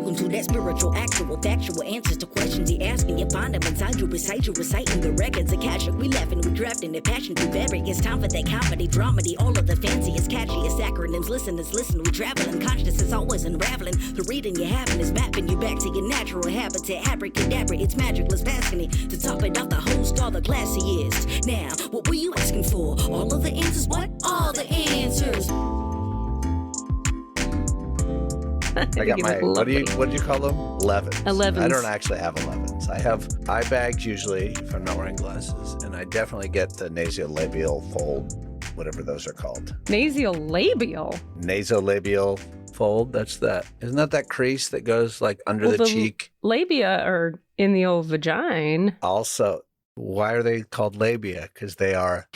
Welcome to that spiritual, actual, factual answers to questions you're asking. You find them inside you, recite you, reciting the records of cash. We laughing, we drafting the passion through vary. It's time for that comedy, dramedy, all of the fanciest, catchiest acronyms. Listeners, listen, we traveling. Consciousness is always unraveling. The reading you're having is mapping you back to your natural habitat. Abracadabra, it's magicless, fascinating. To top it off, the host, all the classiest. Now, what were you asking for? All of the answers? What? All the answers. I got my, what do you call them? 11s. 11s. I don't actually have 11s. I have eye bags usually if I'm not wearing glasses. And I definitely get the nasolabial fold, whatever those are called. Nasolabial? Nasolabial fold. That's that. Isn't that crease that goes like under the cheek? Labia are in the old vagina. Also, why are they called labia? Because they are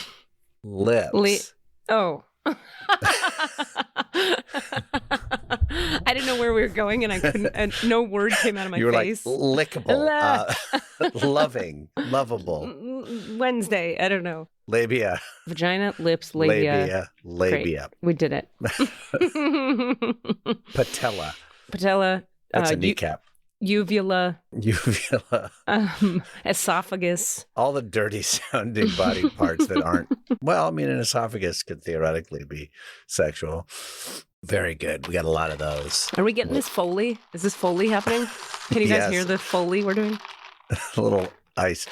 lips. Oh. I didn't know where we were going, and I couldn't. And no word came out of my face. You were like lickable, loving, lovable. Wednesday, I don't know. Labia. Vagina, lips, labia. Labia. Great. We did it. Patella. Patella. That's a kneecap. Uvula. Esophagus. All the dirty sounding body parts that aren't. Well, I mean, an esophagus could theoretically be sexual. Very good. We got a lot of those. Are we getting this Foley? Is this Foley happening? Can you guys hear the Foley we're doing? A little ice.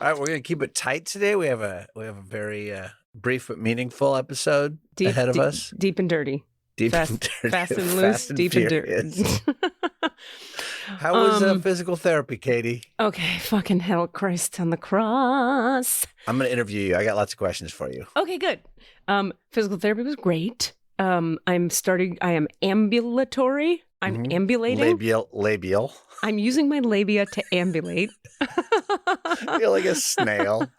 All right, we're going to keep it tight today. We have a very brief but meaningful episode ahead of us. Deep and dirty. Fast and loose, deep and dirty. How was physical therapy, Katie? Okay, fucking hell, Christ on the cross. I'm going to interview you. I got lots of questions for you. Okay, good. Physical therapy was great. I am ambulatory. I'm ambulating. Labial. I'm using my labia to ambulate. You're like a snail.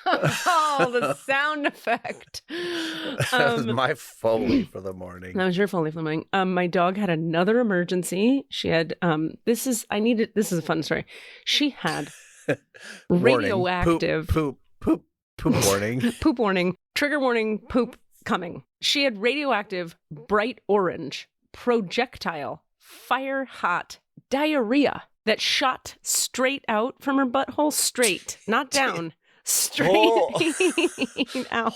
Oh, the sound effect. That was my Foley for the morning. That was your Foley for the morning. My dog had another emergency. She had, this is a fun story. She had radioactive. Poop warning. Poop warning. Trigger warning, poop coming. She had radioactive, bright orange, projectile, fire hot diarrhea that shot straight out from her butthole, straight, not down, straight out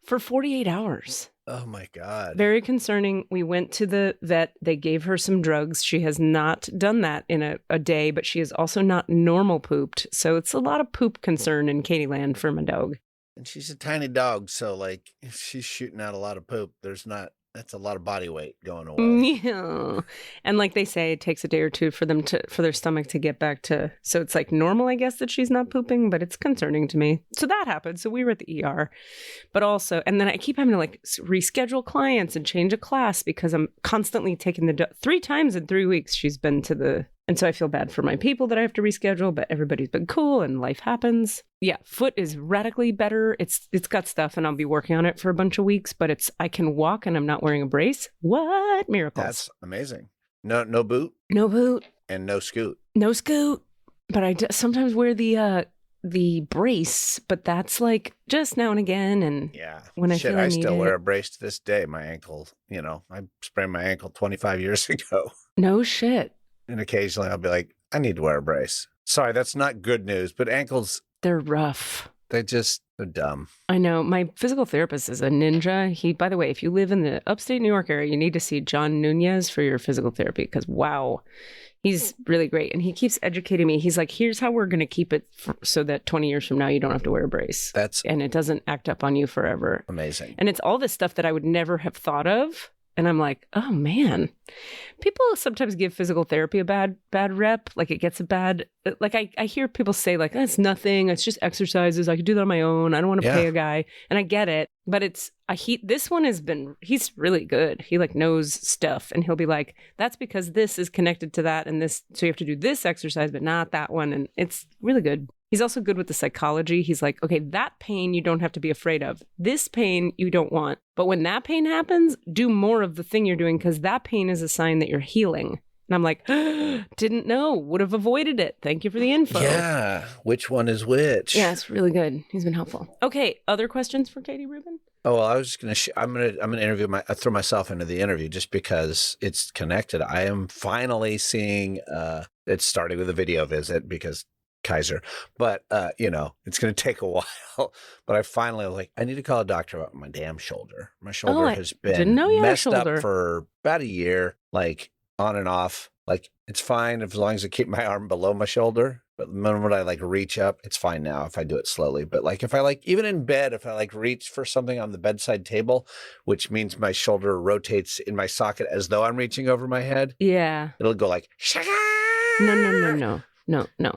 for 48 hours. Oh my God. Very concerning. We went to the vet. They gave her some drugs. She has not done that in a day, but she is also not normal pooped. So it's a lot of poop concern in Katieland for my dog. And she's a tiny dog, so like if she's shooting out a lot of poop, that's a lot of body weight going away. Yeah. And like they say, it takes a day or two for their stomach to get back to, so it's like normal, I guess, that she's not pooping, but it's concerning to me. So that happened. So we were at the ER, but also, and then I keep having to like reschedule clients and change a class because I'm constantly taking 3 times in 3 weeks. She's been to and so I feel bad for my people that I have to reschedule, but everybody's been cool and life happens. Yeah, foot is radically better. It's got stuff and I'll be working on it for a bunch of weeks, but I can walk and I'm not wearing a brace. What? Miracles. That's amazing. No boot? No boot. And no scoot. No scoot. But I sometimes wear the brace, but that's like just now and again. And yeah, when I feel I still wear a brace to this day. My ankle, I sprained my ankle 25 years ago. No shit. And occasionally I'll be like, I need to wear a brace. Sorry, that's not good news, but ankles, they're rough. They're dumb. I know. My physical therapist is a ninja. By the way, if you live in the upstate New York area, you need to see John Nunez for your physical therapy because, wow, he's really great. And he keeps educating me. He's like, here's how we're going to keep it so that 20 years from now, you don't have to wear a brace. And it doesn't act up on you forever. Amazing. And it's all this stuff that I would never have thought of. And I'm like, oh man, people sometimes give physical therapy a bad rep. Like it gets a bad, like I hear people say like, it's nothing. It's just exercises. I could do that on my own. I don't want to pay a guy. And I get it. But this one he's really good. He like knows stuff and he'll be like, that's because this is connected to that. And this, so you have to do this exercise, but not that one. And it's really good. He's also good with the psychology. He's like, okay, that pain you don't have to be afraid of. This pain you don't want. But when that pain happens, do more of the thing you're doing because that pain is a sign that you're healing. And I'm like, didn't know, would have avoided it. Thank you for the info. Yeah. Which one is which? Yeah, it's really good. He's been helpful. Okay. Other questions for Katie Rubin? Oh, well, I was just gonna. I'm gonna interview throw myself into the interview just because it's connected. I am finally seeing. It's starting with a video visit because Kaiser, but it's gonna take a while. But I finally was like, I need to call a doctor about my damn shoulder. My shoulder has didn't been know you had a messed up shoulder. for about a year, like on and off. Like it's fine as long as I keep my arm below my shoulder. But the moment I like reach up, it's fine now if I do it slowly. But like if I like even in bed, if I like reach for something on the bedside table, which means my shoulder rotates in my socket as though I'm reaching over my head, Yeah. it'll go like No.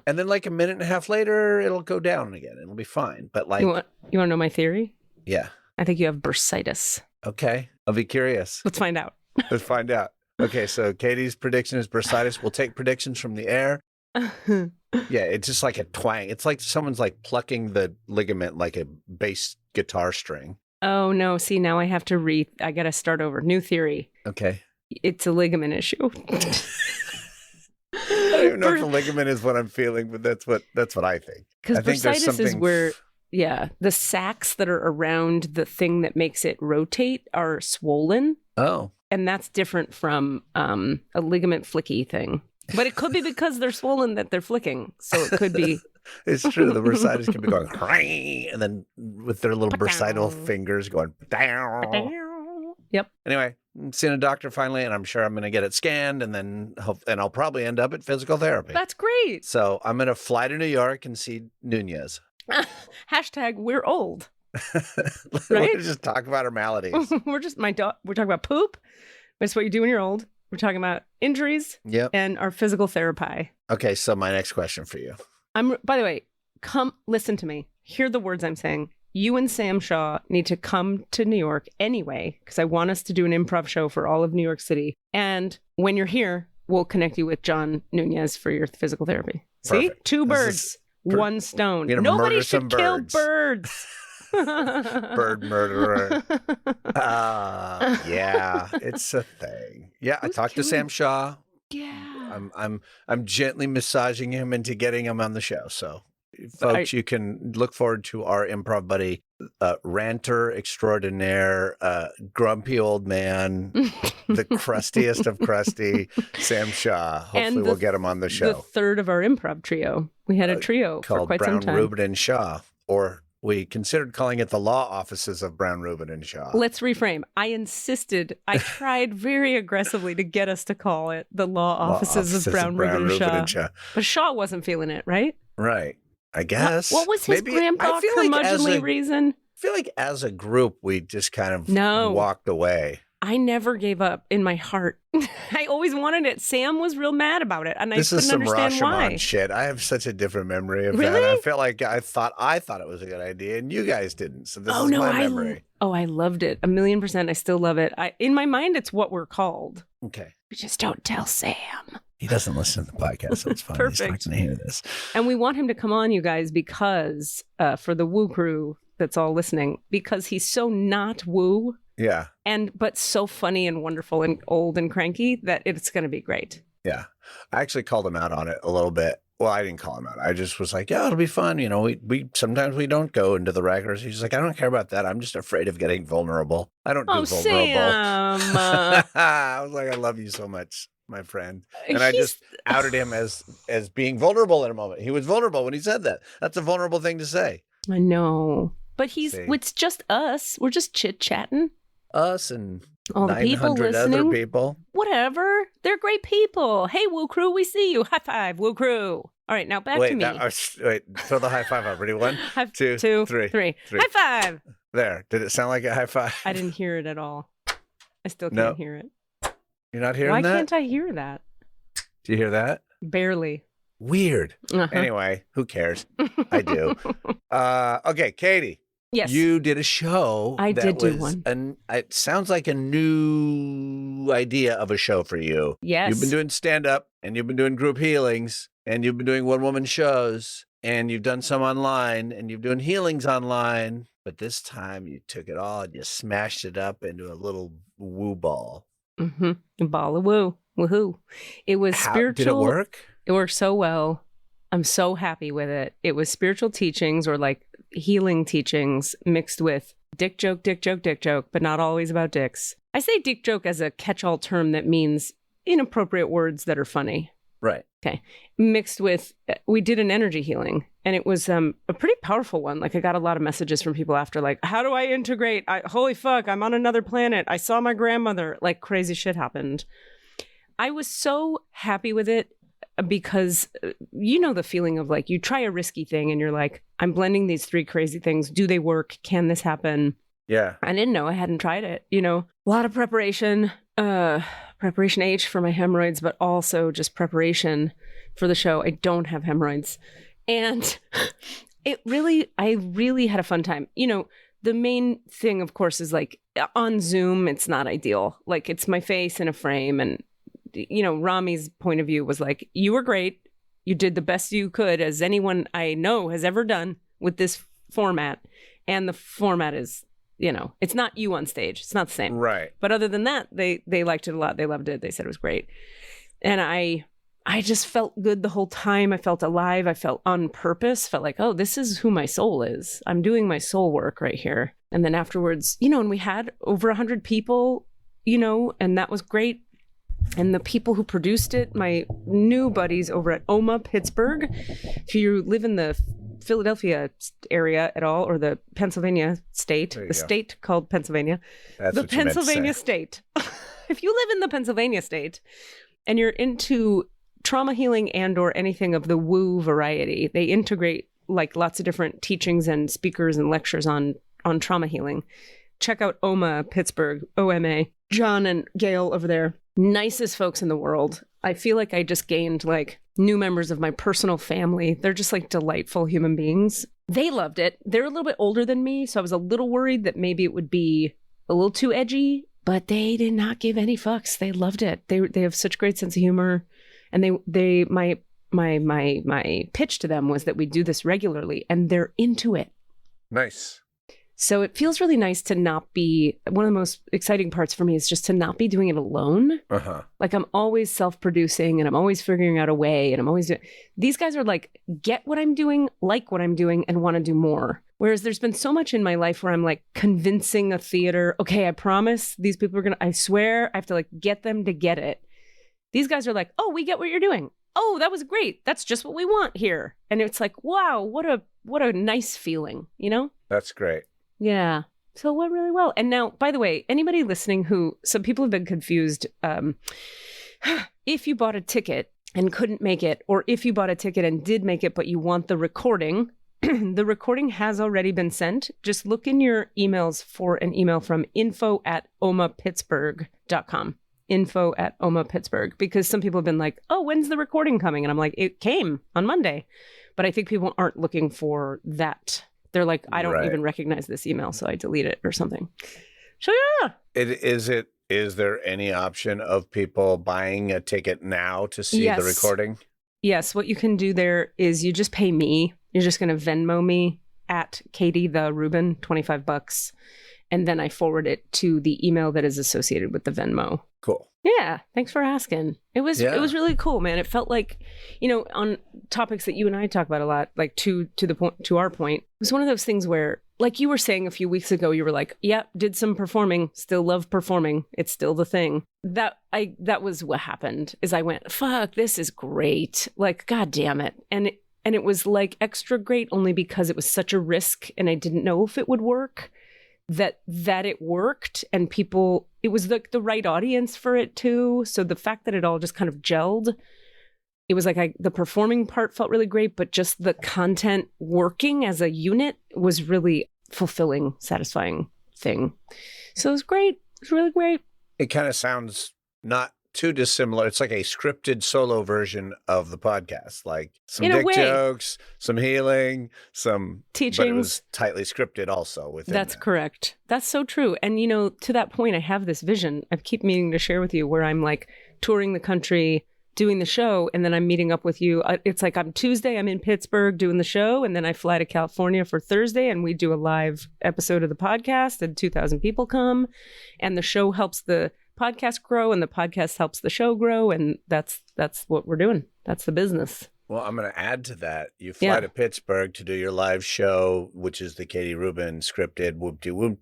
and then like a minute and a half later, it'll go down again. It'll be fine. But like You want to know my theory? yeah. I think you have bursitis. Okay. I'll be curious. Let's find out. Let's find out. Okay, so Katie's prediction is bursitis. We'll take predictions from the air. Yeah, it's just like a twang. It's like someone's like plucking the ligament like a bass guitar string. Oh no, see now I have to I got to start over. New theory. Okay. It's a ligament issue. I don't even know if the ligament is what I'm feeling, but that's what I think. Because I think there's bursitis is something where, the sacs that are around the thing that makes it rotate are swollen. Oh. And that's different from a ligament flicky thing. But it could be because they're swollen that they're flicking. So it could be. It's true. The bursitis can be going, and then with their little bursital fingers going down. Yep. Anyway, I'm seeing a doctor finally, and I'm sure I'm going to get it scanned, and then I'll probably end up at physical therapy. That's great. So I'm going to fly to New York and see Nunez. Hashtag we're old. Right? Right? Just talk about our maladies. We're talking about poop. That's what you do when you're old. We're talking about injuries. Yep. And our physical therapy. Okay, so my next question for you. By the way, come listen to me. Hear the words I'm saying. You and Sam Shaw need to come to New York anyway, because I want us to do an improv show for all of New York City. And when you're here, we'll connect you with John Nunez for your physical therapy. See? Perfect. Two birds, one stone. We're gonna Nobody murder should some kill birds. birds. Bird murderer. Yeah, it's a thing. Yeah, I talked to Sam Shaw. Yeah. I'm gently massaging him into getting him on the show. So, folks, you can look forward to our improv buddy, ranter extraordinaire, grumpy old man, the crustiest of crusty, Sam Shaw. Hopefully, we'll get him on the show. The third of our improv trio. We had a trio for called quite Brown, some time. Rubin, and Shaw, or we considered calling it the law offices of Brown, Rubin, and Shaw. Let's reframe. I insisted. I tried very aggressively to get us to call it the law offices of Brown, Rubin, and Shaw. But Shaw wasn't feeling it, right? Right. I guess. What was his grandpa curmudgeonly reason? I feel like as a group, we just kind of walked away. I never gave up in my heart. I always wanted it. Sam was real mad about it, and I couldn't understand why. Shit. I have such a different memory of Really? that. I felt like I thought it was a good idea, and you guys didn't. So this is my memory. I loved it 1,000,000%. I still love it. In my mind, it's what we're called. Okay. We just don't tell Sam. He doesn't listen to the podcast, so it's fine. He's not going to hear this. And we want him to come on, you guys, because for the Woo crew that's all listening, because he's so not woo. Yeah. But so funny and wonderful and old and cranky that it's going to be great. Yeah. I actually called him out on it a little bit. Well, I didn't call him out. I just was like, yeah, it'll be fun. We sometimes we don't go into the records. He's like, I don't care about that. I'm just afraid of getting vulnerable. I don't do vulnerable. Sam. I was like, I love you so much, my friend. And I just outed him as being vulnerable in a moment. He was vulnerable when he said that. That's a vulnerable thing to say. I know. But it's just us. We're just chit-chatting. Us and all the people 900 listening. other people. Whatever. They're great people. Hey, Woo Crew, we see you. High five, Woo Crew. All right, now back to me. Wait, throw the high five up. Ready? 1, 2, 3. High five. There. Did it sound like a high five? I didn't hear it at all. I still can't hear it. You're not hearing Why that? Why can't I hear that? Do you hear that? Barely. Weird. Anyway, who cares? I do. Okay, Katie. Yes. You did a show. I did do one. It sounds like a new idea of a show for you. Yes. You've been doing stand-up, and you've been doing group healings, and you've been doing one-woman shows, and you've done some online, and you've been doing healings online. But this time you took it all and you smashed it up into a little woo ball. Mm-hmm. A ball of woo. Woohoo. It was spiritual. Did it work? It worked so well. I'm so happy with it. It was spiritual teachings or like healing teachings mixed with Dick joke, dick joke, dick joke, but not always about dicks. I say dick joke as a catch-all term that means inappropriate words that are funny. Right. Okay. Mixed with, we did an energy healing, and it was a pretty powerful one. Like, I got a lot of messages from people after, like, how do I integrate? Holy fuck, I'm on another planet. I saw my grandmother. Like, crazy shit happened. I was so happy with it because you know the feeling of, like, you try a risky thing and you're like, I'm blending these 3 crazy things. Do they work? Can this happen? Yeah. I didn't know. I hadn't tried it. You know, a lot of preparation. Preparation H for my hemorrhoids, but also just preparation for the show. I don't have hemorrhoids. And I really had a fun time. You know, the main thing, of course, is like on Zoom, it's not ideal. Like, it's my face in a frame. And, you know, Rami's point of view was like, you were great. You did the best you could, as anyone I know has ever done with this format. And the format is, you know, it's not you on stage. It's not the same. Right. But other than that, they liked it a lot. They loved it. They said it was great. And I just felt good the whole time. I felt alive. I felt on purpose. Felt like, oh, this is who my soul is. I'm doing my soul work right here. And then afterwards, you know, and we had over 100 people, you know, and that was great. And the people who produced it, my new buddies over at OMA Pittsburgh, if you live in the Philadelphia area at all, or the Pennsylvania state, the state called Pennsylvania, That's the what you meant to Pennsylvania say. state. If you live in the Pennsylvania state and you're into trauma healing and or anything of the woo variety, they integrate like lots of different teachings and speakers and lectures on trauma healing. Check out OMA Pittsburgh, OMA. John and Gail over there, nicest folks in the world. I feel like I just gained like new members of my personal family. They're just like delightful human beings. They loved it. They're a little bit older than me, so I was a little worried that maybe it would be a little too edgy, but they did not give any fucks. They loved it. They have such great sense of humor, and my pitch to them was that we do this regularly, and they're into it. Nice. So it feels really nice to not be, one of the most exciting parts for me is just to not be doing it alone. Uh-huh. Like, I'm always self-producing and I'm always figuring out a way, and I'm always doing, these guys are like, get what I'm doing, like what I'm doing, and want to do more. Whereas there's been so much in my life where I'm like convincing a theater, okay, I promise these people are I swear I have to like get them to get it. These guys are like, oh, we get what you're doing. Oh, that was great. That's just what we want here. And it's like, wow, what a nice feeling, you know? That's great. Yeah. So it went really well. And now, by the way, anybody listening who, some people have been confused. If you bought a ticket and couldn't make it, or if you bought a ticket and did make it, but you want the recording, the recording has already been sent. Just look in your emails for an email from info@omapittsburgh.com. info@omapittsburgh, because some people have been like, oh, when's the recording coming? And I'm like, it came on Monday. But I think people aren't looking for that. They're like, I don't even recognize this email, so I delete it or something. So yeah. Is there any option of people buying a ticket now to see the recording? Yes. What you can do there is you just pay me. You're just going to Venmo me at Katie the Rubin, $25. And then I forward it to the email that is associated with the Venmo. Cool. Yeah. Thanks for asking. It was really cool, man. It felt like, you know, on topics that you and I talk about a lot, like to our point, it was one of those things where, like you were saying a few weeks ago, you were like, yeah, did some performing, still love performing. It's still the thing. That was what happened, is I went, fuck, this is great. Like, God damn it. And it was like extra great only because it was such a risk and I didn't know if it would work. That it worked, and people, it was the right audience for it too. So the fact that it all just kind of gelled, it was like the performing part felt really great, but just the content working as a unit was really fulfilling, satisfying thing. So it was great. It was really great. It kind of sounds not too dissimilar. It's like a scripted solo version of the podcast, like some dick jokes, some healing, some teachings. But it was tightly scripted also within That's correct. That's so true. And, you know, to that point, I have this vision I keep meaning to share with you where I'm like touring the country, doing the show, and then I'm meeting up with you. It's like I'm Tuesday, I'm in Pittsburgh doing the show, and then I fly to California for Thursday, and we do a live episode of the podcast, and 2,000 people come, and the show helps the podcast grow, and the podcast helps the show grow, and that's what we're doing. That's the business. Well, I'm going to add to that. You fly to Pittsburgh to do your live show, which is the Katie Rubin scripted whoop-de-whoop,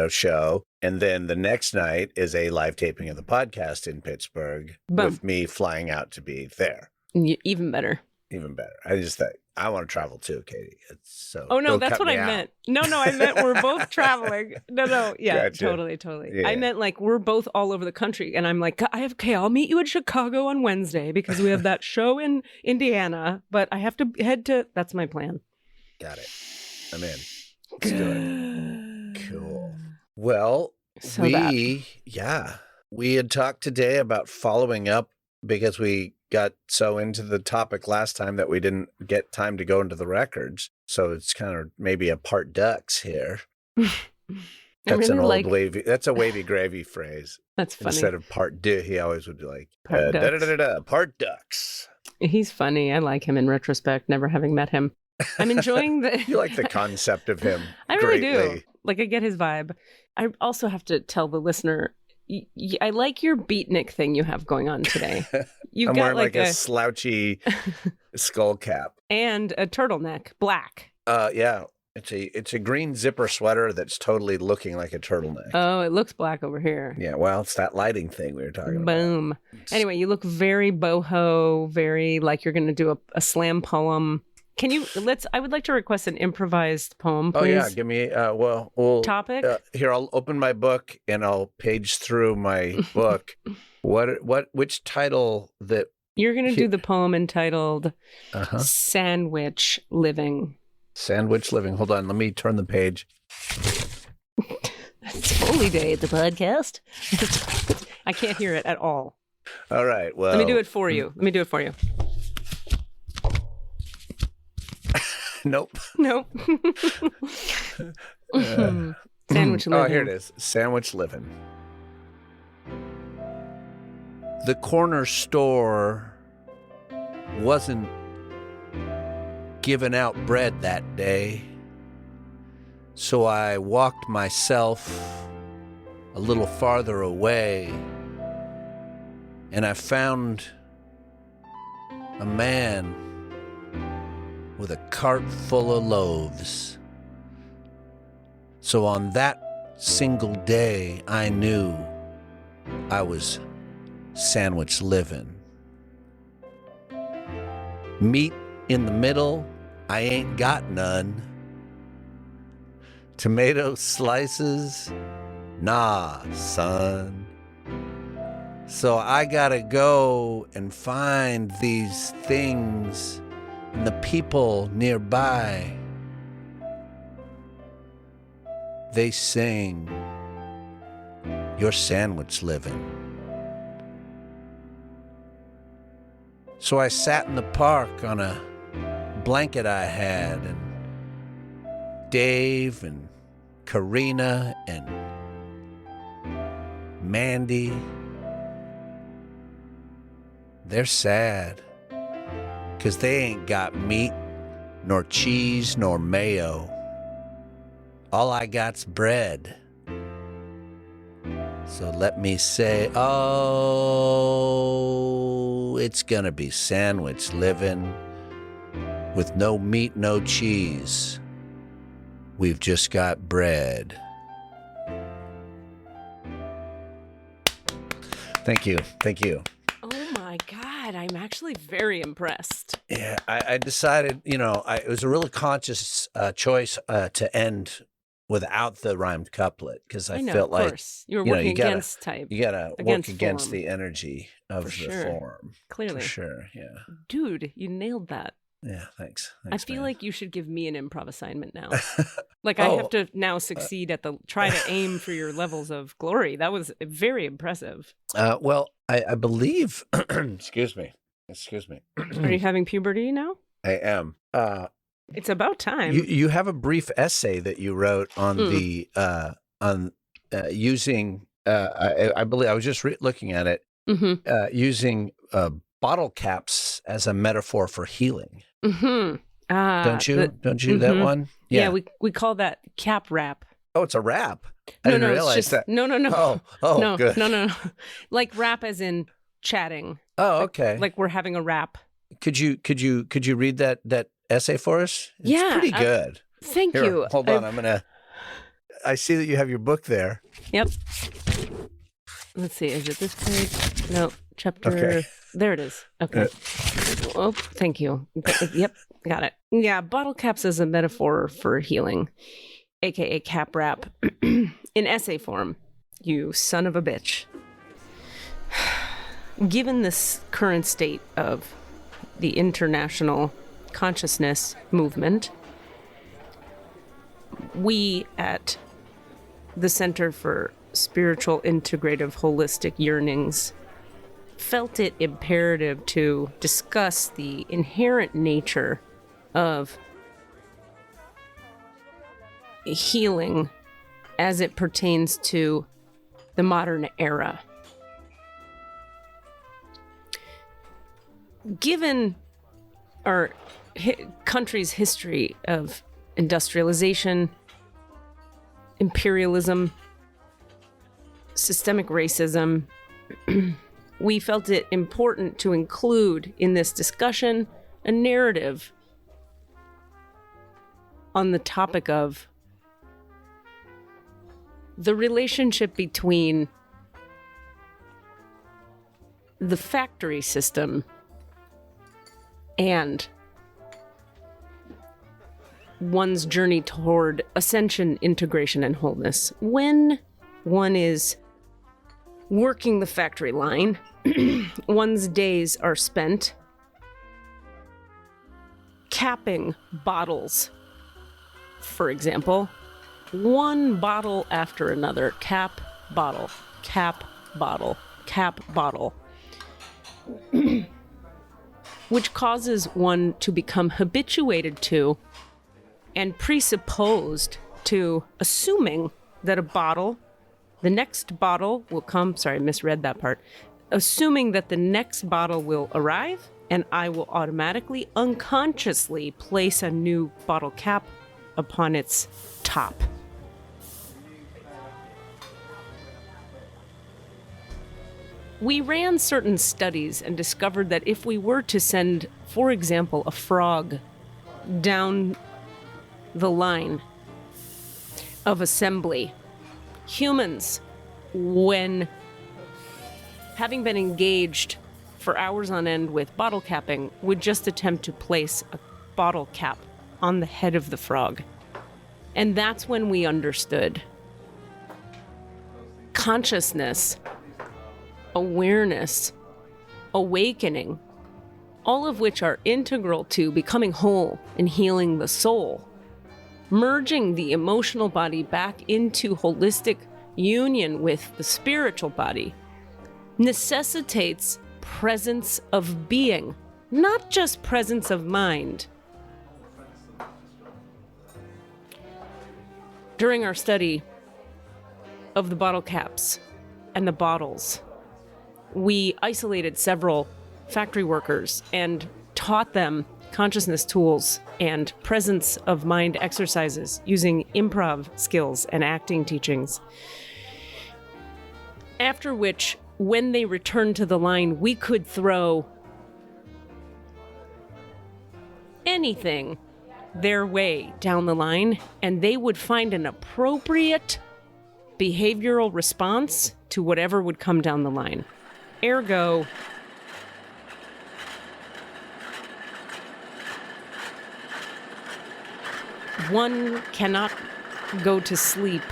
show. And then the next night is a live taping of the podcast in Pittsburgh with me flying out to be there. Even better. Even better. I just think I want to travel too, Katie. It's so. Oh no, that's what I meant. No, I meant we're both traveling. No, yeah, gotcha. Totally. Yeah. I meant like we're both all over the country, and I'm like, I'll meet you in Chicago on Wednesday because we have that show in Indiana, but I have to head to. That's my plan. Got it. I'm in. Let's do it. Cool. Well, we had talked today about following up because we got so into the topic last time that we didn't get time to go into the records. So it's kind of maybe a part ducks here. That's really an old that's a wavy gravy phrase. That's funny. Instead of part deux, he always would be like, part ducks. He's funny. I like him in retrospect, never having met him. I'm enjoying the... You like the concept of him. I really do. Like, I get his vibe. I also have to tell the listener, I like your beatnik thing you have going on today. You've I'm got wearing like a slouchy skull cap. And a turtleneck, black. Yeah. It's a green zipper sweater that's totally looking like a turtleneck. Oh, it looks black over here. Yeah, well, it's that lighting thing we were talking about. Boom. Anyway, you look very boho, very like you're going to do a slam poem. Can you, I would like to request an improvised poem, please. Oh, yeah. Give me, topic? Here, I'll open my book and I'll page through my book. Which title that... You're going to do the poem entitled Sandwich Living. Sandwich Living. Hold on. Let me turn the page. It's Foley Day at the podcast. I can't hear it at all. All right. Well, let me do it for you. Nope. Sandwich Living. Oh, here it is. Sandwich Living. The corner store wasn't giving out bread that day, so I walked myself a little farther away, and I found a man with a cart full of loaves. So on that single day, I knew I was sandwich living. Meat in the middle, I ain't got none. Tomato slices, nah, son. So I gotta go and find these things and the people nearby. They sing, "You're sandwich living." So I sat in the park on a blanket I had, and Dave and Karina and Mandy, they're sad, 'cause they ain't got meat, nor cheese, nor mayo. All I got's bread. So let me say, oh, it's gonna be sandwich living with no meat, no cheese. We've just got bread. Thank you. Oh my God, I'm actually very impressed. Yeah, I decided, it was a really conscious choice to end without the rhymed couplet, because I felt like you were working against type. You gotta work against the energy of the form. Clearly. For sure, yeah. Dude, you nailed that. Yeah, thanks I feel like you should give me an improv assignment now. Like I have to now succeed at try to aim for your levels of glory. That was very impressive. Well, I believe, excuse me. Are you having puberty now? I am. It's about time. You have a brief essay that you wrote on the using. I believe I was just looking at it. Using bottle caps as a metaphor for healing. Don't you? That one? Yeah, we call that cap rap. Oh, it's a rap. I didn't realize that. No. Oh, no, good. No. Like rap as in chatting. Oh, okay. Like we're having a rap. Could you read that essay for us? It's Yeah, pretty good. Thank Here, you. hold on. I see that you have your book there. Yep. Let's see. Is it this page? No. Chapter. Okay. There it is. Okay. Oh, thank you. Yep. Got it. Yeah. Bottle caps as a metaphor for healing, aka cap wrap, in essay form. You son of a bitch. Given this current state of the international consciousness movement, we at the Center for Spiritual Integrative Holistic Yearnings felt it imperative to discuss the inherent nature of healing as it pertains to the modern era. Given our country's history of industrialization, imperialism, systemic racism, we felt it important to include in this discussion a narrative on the topic of the relationship between the factory system and one's journey toward ascension, integration, and wholeness. When one is working the factory line, one's days are spent capping bottles. For example, one bottle after another. Cap, bottle, cap, bottle, cap, bottle. Which causes one to become habituated to and presupposed to assuming that the next bottle will come. Sorry, I misread that part. Assuming that the next bottle will arrive and I will automatically, unconsciously place a new bottle cap upon its top. We ran certain studies and discovered that if we were to send, for example, a frog down the line of assembly, humans, when having been engaged for hours on end with bottle capping, would just attempt to place a bottle cap on the head of the frog. And that's when we understood consciousness, awareness, awakening, all of which are integral to becoming whole and healing the soul. Merging the emotional body back into holistic union with the spiritual body necessitates presence of being, not just presence of mind. During our study of the bottle caps and the bottles, we isolated several factory workers and taught them consciousness tools and presence of mind exercises using improv skills and acting teachings. After which, when they returned to the line, we could throw anything their way down the line, and they would find an appropriate behavioral response to whatever would come down the line. Ergo, one cannot go to sleep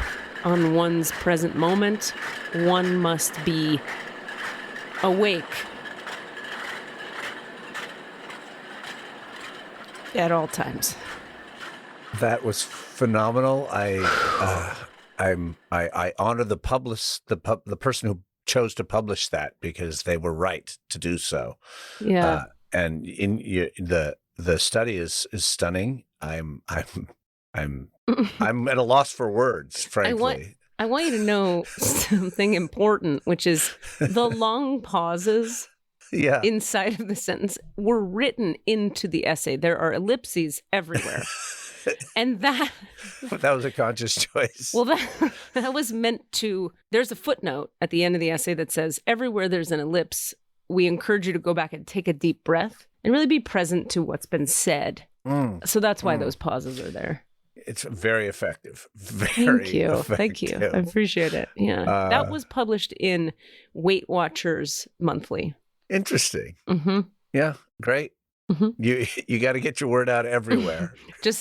on one's present moment. One must be awake at all times. That was phenomenal. I honor the person who chose to publish that, because they were right to do so. Yeah. And the study is stunning. I'm at a loss for words, frankly. I want you to know something important, which is the long pauses inside of the sentence were written into the essay. There are ellipses everywhere. And that was a conscious choice. Well, that was meant to, there's a footnote at the end of the essay that says, everywhere there's an ellipse, we encourage you to go back and take a deep breath and really be present to what's been said. So that's why those pauses are there. It's very effective. Thank you. Thank you. I appreciate it. Yeah. That was published in Weight Watchers Monthly. Interesting. Mm-hmm. Yeah. Great. Mm-hmm. You got to get your word out everywhere.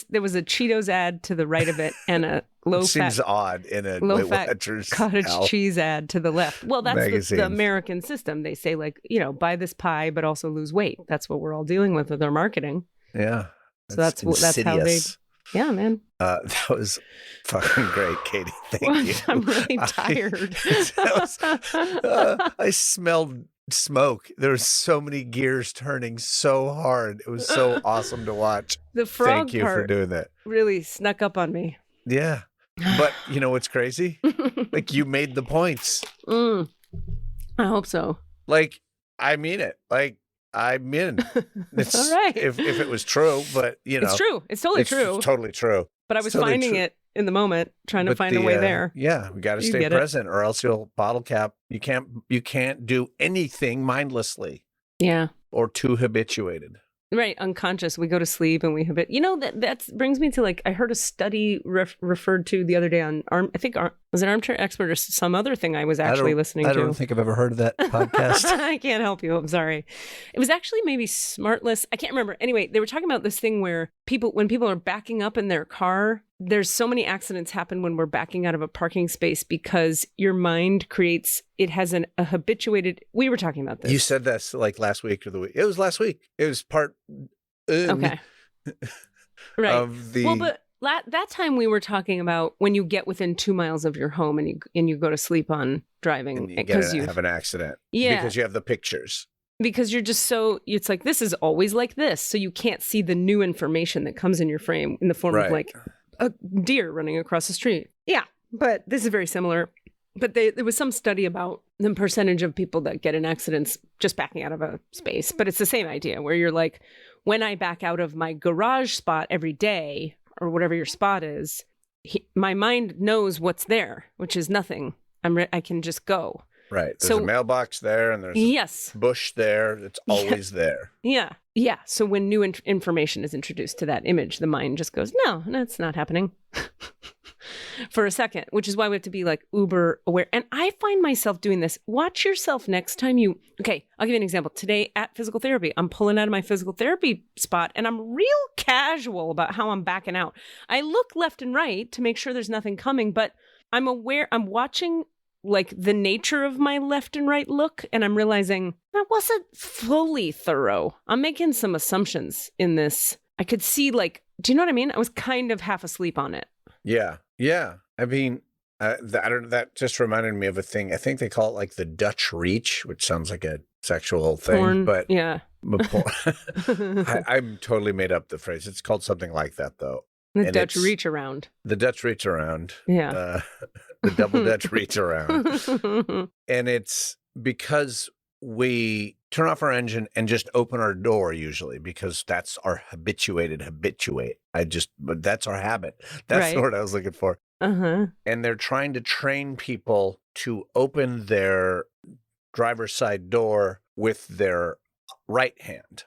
There was a Cheetos ad to the right of it and a low-fat. Seems odd in a low-fat cottage cheese ad to the left. Well, that's the American system. They say, like, buy this pie, but also lose weight. That's what we're all dealing with our marketing. Yeah. So that's how they. Yeah, man. That was fucking great, Katie. Thank you. I'm really tired. I smelled smoke. There were so many gears turning so hard. It was so awesome to watch. The frog Thank you part for doing that. Really snuck up on me. Yeah. But you know what's crazy? Like, you made the points. I hope so. Like, I mean it. Like, I'm in. It's, all right. If it was true, but it's true. It's totally true. It's totally true. But I was finding it in the moment, trying to find a way there. Yeah, we got to stay present, or else you'll bottle cap. You can't do anything mindlessly. Yeah. Or too habituated. Right, unconscious. We go to sleep and we habit. That brings me to, like, I heard a study referred to the other day on was it Armchair Expert or some other thing I was actually listening to. I don't think I've ever heard of that podcast. I can't help you. I'm sorry. It was actually maybe Smartless. I can't remember. Anyway, they were talking about this thing where when people are backing up in their car, there's so many accidents happen when we're backing out of a parking space because your mind has a habituated. We were talking about this. You said this like last week or the week. It was last week. It was part. Okay. Right. That time we were talking about when you get within 2 miles of your home and you go to sleep on driving because you have an accident. Yeah. Because you have the pictures. Because you're just it's like, this is always like this. So you can't see the new information that comes in your frame in the form of, like, a deer running across the street. Yeah. But this is very similar. But there was some study about the percentage of people that get in accidents just backing out of a space. But it's the same idea where you're like, when I back out of my garage spot every day or whatever your spot is, my mind knows what's there, which is nothing. I can just go. Right. There's a mailbox there and there's a bush there. It's always there. Yeah. Yeah. So when new information is introduced to that image, the mind just goes, no, it's not happening for a second, which is why we have to be, like, uber aware. And I find myself doing this. Watch yourself next time okay, I'll give you an example. Today at physical therapy, I'm pulling out of my physical therapy spot and I'm real casual about how I'm backing out. I look left and right to make sure there's nothing coming, but I'm aware, I'm watching, like, the nature of my left and right look, and I'm realizing that wasn't fully thorough. I'm making some assumptions in this. I could see, like, do you know what I mean? I was kind of half asleep on it. Yeah. Yeah. I mean, that just reminded me of a thing. I think they call it, like, the Dutch reach, which sounds like a sexual thing. Porn, but yeah. I'm totally made up the phrase. It's called something like that, though. The Dutch reach around. The Dutch reach around. Yeah. The double Dutch reach around. And it's because we turn off our engine and just open our door usually, because that's our habituate. But that's our habit. That's the word I was looking for. Uh-huh. And they're trying to train people to open their driver's side door with their right hand,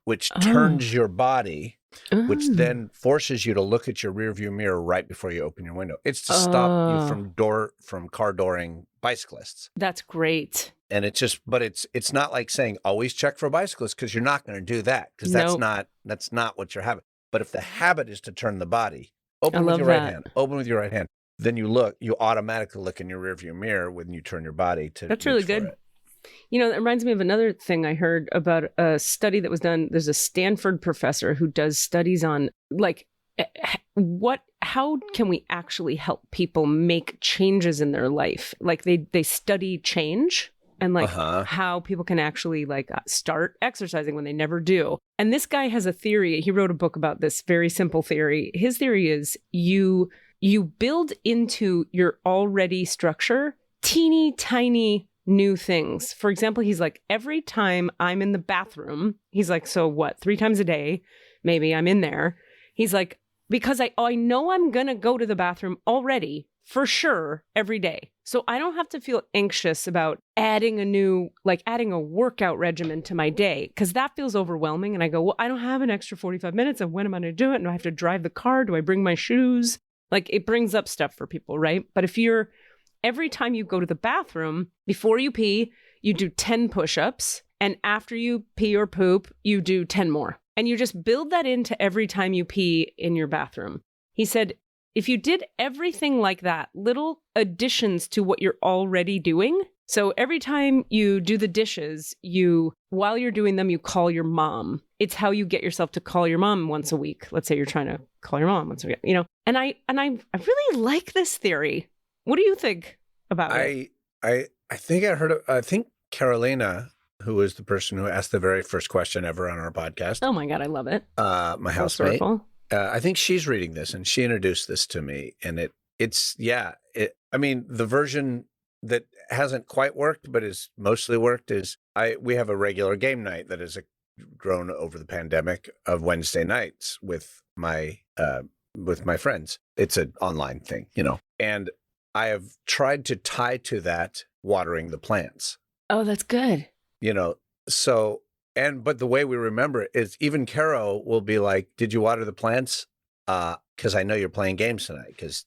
which turns your body, which then forces you to look at your rearview mirror right before you open your window. It's to stop you from car dooring bicyclists. That's great. And but it's not like saying always check for bicyclists, because you're not going to do that, because that's not what you're having. But if the habit is to turn the body, open with your right hand, then you automatically look in your rearview mirror when you turn your body to. That's really good. It reminds me of another thing I heard about a study that was done. There's a Stanford professor who does studies on, like, how can we actually help people make changes in their life? Like, they study change and, like, how people can actually, like, start exercising when they never do. And this guy has a theory. He wrote a book about this very simple theory. His theory is you build into your already structure teeny tiny new things. For example, he's like, every time I'm in the bathroom, he's like, so what, 3 times a day, maybe I'm in there. He's like, because I know I'm going to go to the bathroom already for sure every day. So I don't have to feel anxious about adding a workout regimen to my day, because that feels overwhelming. And I go, well, I don't have an extra 45 minutes. And when am I going to do it? And do I have to drive the car? Do I bring my shoes? Like, it brings up stuff for people, right? But if every time you go to the bathroom, before you pee, you do 10 push-ups. And after you pee or poop, you do 10 more. And you just build that into every time you pee in your bathroom. He said, if you did everything like that, little additions to what you're already doing. So every time you do the dishes, while you're doing them, you call your mom. It's how you get yourself to call your mom once a week. Let's say you're trying to call your mom once a week, And I really like this theory. What do you think about it? I think Carolina, who was the person who asked the very first question ever on our podcast. Oh my God, I love it. My housemate. I think she's reading this, and she introduced this to me, and the version that hasn't quite worked, but is mostly worked is we have a regular game night that has grown over the pandemic of Wednesday nights with my friends. It's an online thing, and I have tried to tie to that watering the plants. Oh, that's good. But the way we remember it is even Caro will be like, did you water the plants? Because I know you're playing games tonight. Because,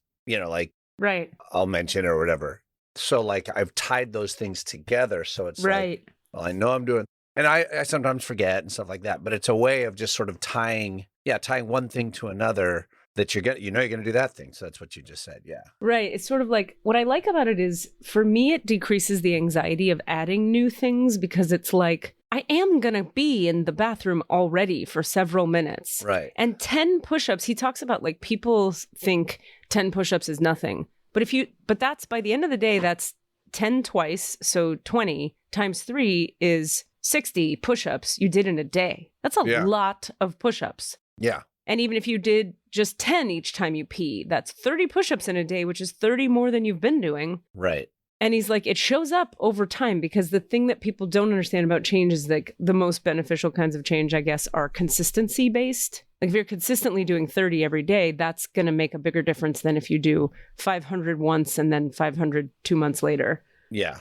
right. I'll mention it or whatever. So like I've tied those things together. So it's right. Like, well, I know I'm doing, and I sometimes forget and stuff like that. But it's a way of just sort of tying one thing to another that you're going to do that thing. So that's what you just said. Yeah. Right. It's sort of like, what I like about it is, for me, it decreases the anxiety of adding new things, because it's like, I am going to be in the bathroom already for several minutes. Right. And 10 push-ups, he talks about, like, people think 10 push-ups is nothing. But that's, by the end of the day, that's 10 twice. So 20 times 3 is 60 push-ups you did in a day. That's a lot of push-ups. Yeah. And even if you did just 10 each time you pee, that's 30 push-ups in a day, which is 30 more than you've been doing. Right. And he's like, it shows up over time, because the thing that people don't understand about change is, like, the most beneficial kinds of change, I guess, are consistency based. Like, if you're consistently doing 30 every day, that's going to make a bigger difference than if you do 500 once and then 500 2 months later. Yeah.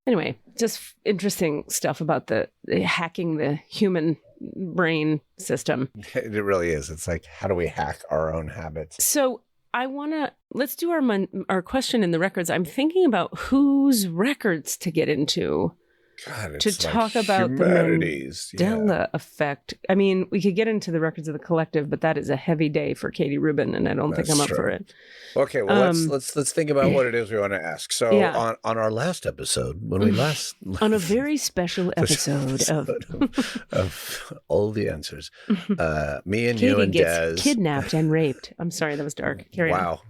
Anyway, just interesting stuff about the hacking the human brain system. It really is. It's like, how do we hack our own habits? So let's do our question in the records. I'm thinking about whose records to get into. God, to talk about the Mandela effect. I mean, we could get into the records of the collective, but that is a heavy day for Katie Rubin, and I don't think I'm up for it. Okay, well, let's think about what it is we want to ask. So on our last episode, when we last on a very special episode of All the Answers, me and Katie you and gets Des kidnapped and raped. I'm sorry, that was dark. Carry on. Wow.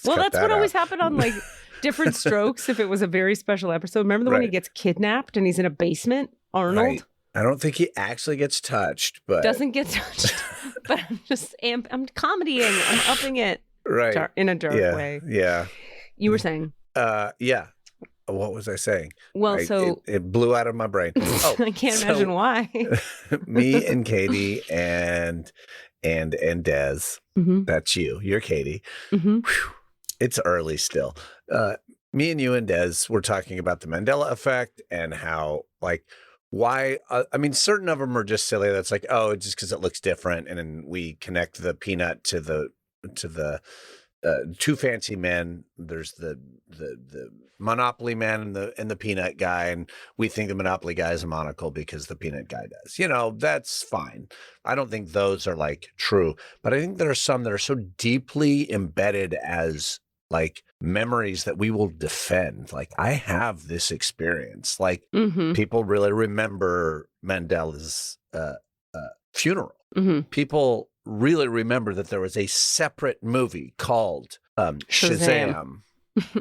Well, that's what always happened on like Different Strokes. If it was a very special episode, remember the one he gets kidnapped and he's in a basement? Arnold. Right. I don't think he actually gets touched, but doesn't get touched. But I'm just I'm comedying. I'm upping it. Right. In a dark way. Yeah. You were saying. Yeah. What was I saying? Well, it blew out of my brain. Oh, I can't imagine why. Me and Katie and Des. Mm-hmm. That's you. You're Katie. Mm-hmm. It's early still. Me and you and Des were talking about the Mandela effect and how, like, why? I mean, certain of them are just silly. That's like, oh, just because it looks different, and then we connect the peanut to the two fancy men. There's the Monopoly man and the peanut guy, and we think the Monopoly guy is a monocle because the peanut guy does. That's fine. I don't think those are like true, but I think there are some that are so deeply embedded as like memories that we will defend. Like, I have this experience. Like, people really remember Mandela's funeral. Mm-hmm. People really remember that there was a separate movie called Shazam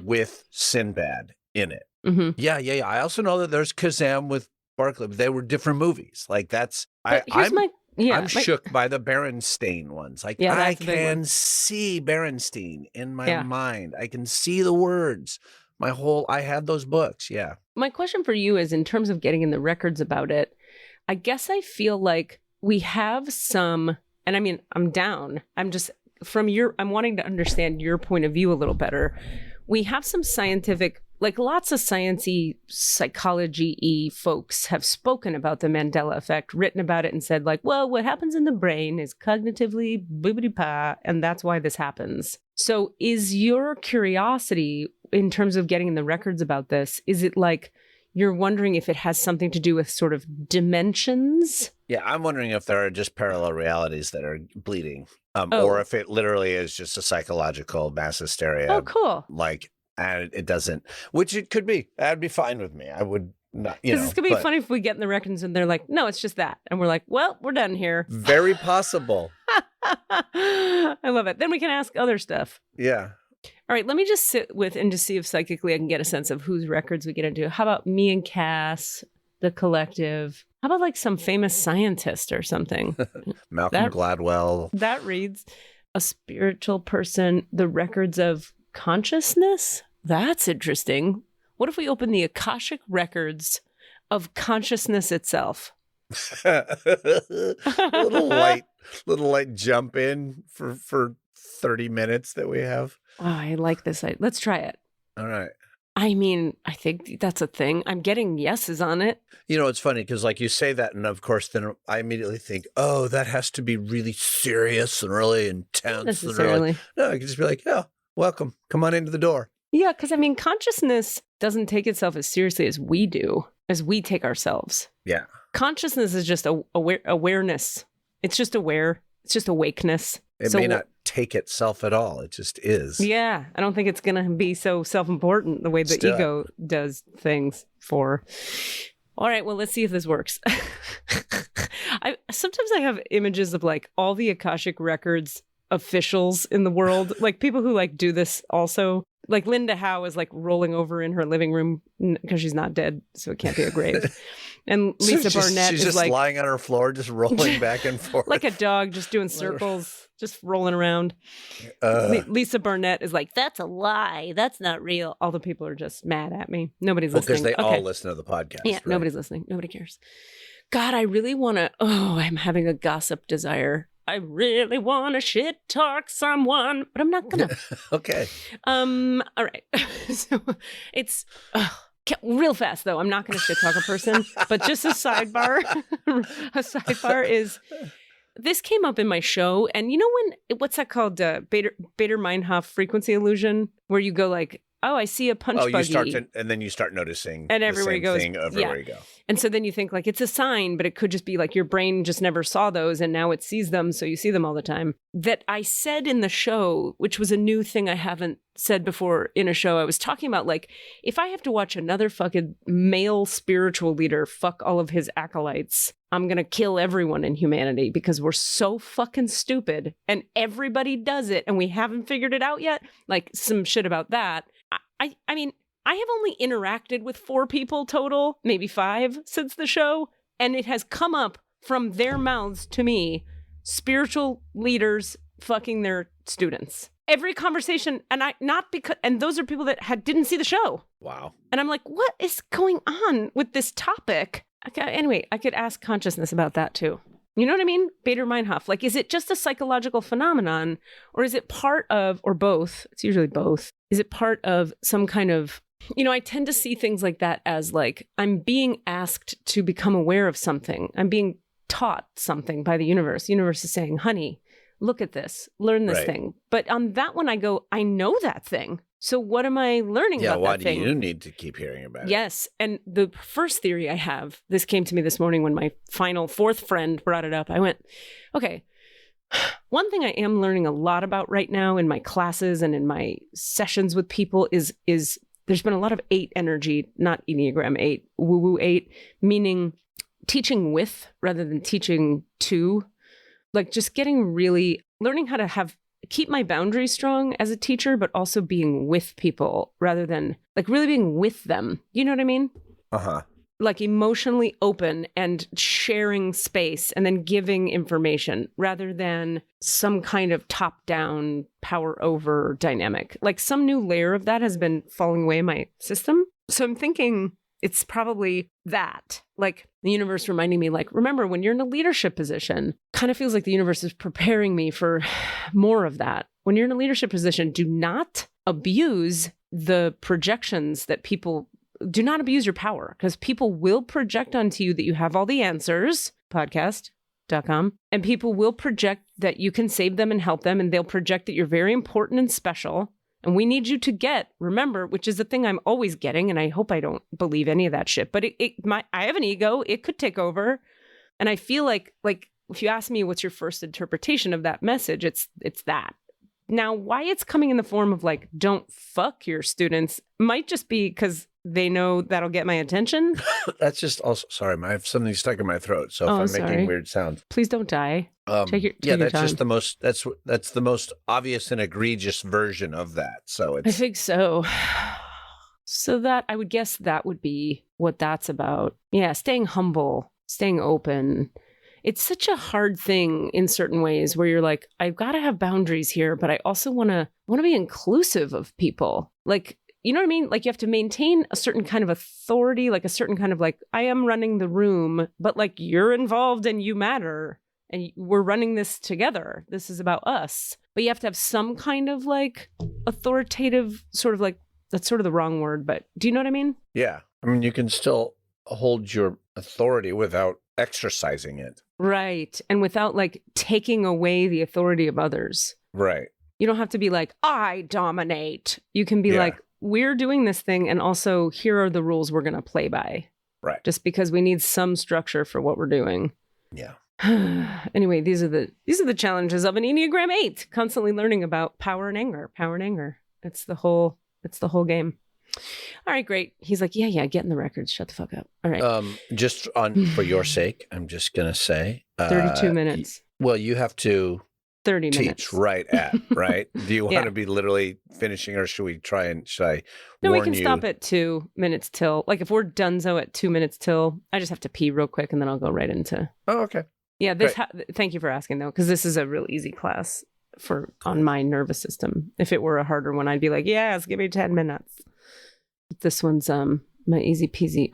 with Sinbad in it. Mm-hmm. Yeah. I also know that there's Kazam with Barkley, but they were different movies. Like, that's I'm shook by the Berenstain ones. Like, I can see Berenstain in my mind. I can see the words. I had those books. Yeah. My question for you is, in terms of getting in the records about it, I guess I feel like we have some, and I mean, I'm down. I'm just I'm wanting to understand your point of view a little better. We have some scientific, like lots of sciencey, psychology-y folks have spoken about the Mandela effect, written about it and said like, well, what happens in the brain is cognitively boobity-pa, and that's why this happens. So is your curiosity in terms of getting the records about this, is it like you're wondering if it has something to do with sort of dimensions? Yeah, I'm wondering if there are just parallel realities that are bleeding, Oh. or if it literally is just a psychological mass hysteria. Oh, cool. Like, and it doesn't, which it could be. That'd be fine with me. I would not, you know. Because it's going to be funny if we get in the records and they're like, no, it's just that. And we're like, well, we're done here. Very possible. I love it. Then we can ask other stuff. Yeah. All right, let me just sit with and just see if psychically I can get a sense of whose records we get into. How about me and Cass, the collective? How about like some famous scientist or something? Malcolm Gladwell. That reads a spiritual person, the records of consciousness. That's interesting. What if we open the Akashic records of consciousness itself? little light jump in for 30 minutes that we have. Oh, I like this. Let's try it. All right. I mean, I think that's a thing. I'm getting yeses on it. You know, it's funny because like you say that, and of course, then I immediately think, oh, that has to be really serious and really intense. Not necessarily. No, I can just be like, yeah, welcome. Come on into the door. Yeah, because I mean, consciousness doesn't take itself as seriously as we do, as we take ourselves. Yeah. Consciousness is just awareness. It's just aware. It's just awakeness. It may not take itself at all. It just is. Yeah. I don't think it's going to be so self-important the way the ego does things for. All right. Well, let's see if this works. Sometimes I have images of like all the Akashic Records officials in the world, like people who like do this also. Like Linda Howe is like rolling over in her living room because she's not dead, so it can't be a grave. And Lisa Barnett she's is just like lying on her floor, just rolling back and forth. like a dog, just doing circles, just rolling around. Lisa Barnett is like, that's a lie. That's not real. All the people are just mad at me. Nobody's listening. Because they all listen to the podcast. Yeah, right? Nobody's listening. Nobody cares. God, I really want to. Oh, I'm having a gossip desire. I really want to shit talk someone, but I'm not gonna. Okay. All right. So it's real fast though. I'm not gonna shit talk a person, but just a sidebar. A sidebar is this came up in my show, and you know what's that called? Bader-Meinhof frequency illusion, where you go like, oh, I see a punch buggy. And then you start noticing and everywhere the same thing everywhere you go. And so then you think like it's a sign, but it could just be like your brain just never saw those and now it sees them, so you see them all the time. That I said in the show, which was a new thing I haven't said before in a show, I was talking about like, if I have to watch another fucking male spiritual leader fuck all of his acolytes, I'm going to kill everyone in humanity because we're so fucking stupid and everybody does it and we haven't figured it out yet. Like some shit about that. I mean, I have only interacted with 4 people total, maybe 5 since the show. And it has come up from their mouths to me, spiritual leaders fucking their students. Every conversation, and those are people that didn't see the show. Wow. And I'm like, what is going on with this topic? Okay, anyway, I could ask consciousness about that too. You know what I mean? Bader-Meinhof. Like, is it just a psychological phenomenon or is it part of, or both? It's usually both. Is it part of some kind of, you know, I tend to see things like that as like, I'm being asked to become aware of something. I'm being taught something by the universe. The universe is saying, honey, look at this, learn this thing. But on that one, I go, I know that thing. So what am I learning about that thing? Yeah, why do you need to keep hearing about it? Yes. And the first theory I have, this came to me this morning when my final 4th friend brought it up. I went, okay, one thing I am learning a lot about right now in my classes and in my sessions with people is there's been a lot of 8 energy, not Enneagram 8, woo-woo 8, meaning teaching with rather than teaching to. Like just learning how to keep my boundaries strong as a teacher, but also being with people rather than like really being with them. You know what I mean? Uh-huh. Like emotionally open and sharing space and then giving information rather than some kind of top-down power over dynamic. Like some new layer of that has been falling away in my system. So I'm thinking it's probably that. Like the universe reminding me, like, remember when you're in a leadership position, kind of feels like the universe is preparing me for more of that. When you're in a leadership position, do not abuse the projections that people do not abuse your power, because people will project onto you that you have all the answers, podcast.com, and people will project that you can save them and help them, and they'll project that you're very important and special. And we need you to remember, which is the thing I'm always getting, and I hope I don't believe any of that shit, but I have an ego, it could take over. And I feel like if you ask me what's your first interpretation of that message, it's that. Now, why it's coming in the form of like, don't fuck your students might just be because they know that'll get my attention. That's just also, sorry, I have something stuck in my throat. So if I'm making weird sounds. Please don't die. Take your that's time. just the most, that's the most obvious and egregious version of that. So I think so. So that, I would guess that would be what that's about. Yeah, staying humble, staying open. It's such a hard thing in certain ways where you're like, I've got to have boundaries here, but I also want to be inclusive of people. Like, you know what I mean? Like you have to maintain a certain kind of authority, like a certain kind of like, I am running the room, but like you're involved and you matter and we're running this together. This is about us. But you have to have some kind of like authoritative sort of like, that's sort of the wrong word, but do you know what I mean? Yeah. I mean, you can still hold your authority without exercising it. Right. And without like taking away the authority of others. Right. You don't have to be like, I dominate. You can be like, we're doing this thing. And also here are the rules we're going to play by. Right. Just because we need some structure for what we're doing. Yeah. Anyway, these are the challenges of an Enneagram 8, constantly learning about power and anger. It's the whole game. All right, great. He's like, yeah, get in the records. Shut the fuck up. All right. Just for your sake, I'm just going to say 32 minutes. Well, you have to 30 teach minutes. right? Do you want to be literally finishing, or should I No, warn we can you? stop at 2 minutes till. Like if we're donezo at 2 minutes till, I just have to pee real quick and then I'll go right into. Oh, okay. Yeah, thank you for asking though, because this is a real easy class on my nervous system. If it were a harder one, I'd be like, yes, give me 10 minutes. This one's my easy peasy.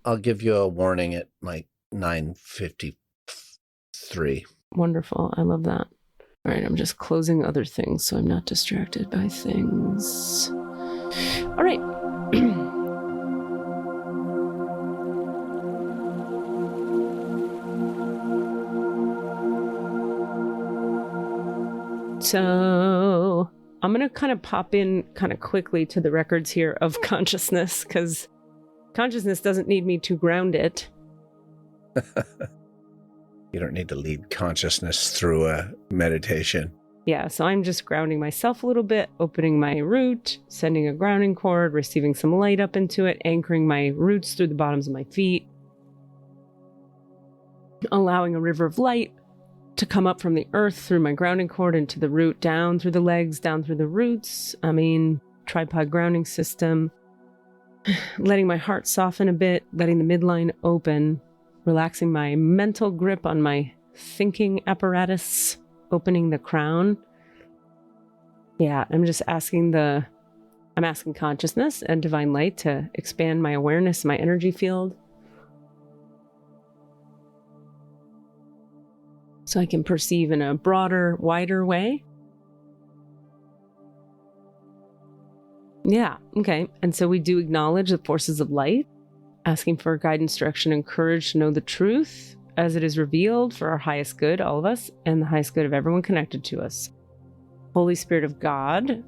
I'll give you a warning at like 9:53. Wonderful. I love that. All right, I'm just closing other things so I'm not distracted by things. All right. So I'm going to kind of pop in kind of quickly to the records here of consciousness, because consciousness doesn't need me to ground it. You don't need to lead consciousness through a meditation. Yeah, so I'm just grounding myself a little bit, opening my root, sending a grounding cord, receiving some light up into it, anchoring my roots through the bottoms of my feet, allowing a river of light to come up from the earth through my grounding cord into the root, down through the legs, down through the roots. Tripod grounding system. Letting my heart soften a bit, letting the midline open, relaxing my mental grip on my thinking apparatus, opening the crown. Yeah, I'm asking consciousness and divine light to expand my awareness, my energy field, so I can perceive in a broader, wider way. Yeah, okay. And so we do acknowledge the forces of light, asking for guidance, direction, and courage to know the truth as it is revealed for our highest good, all of us, and the highest good of everyone connected to us. Holy Spirit of God,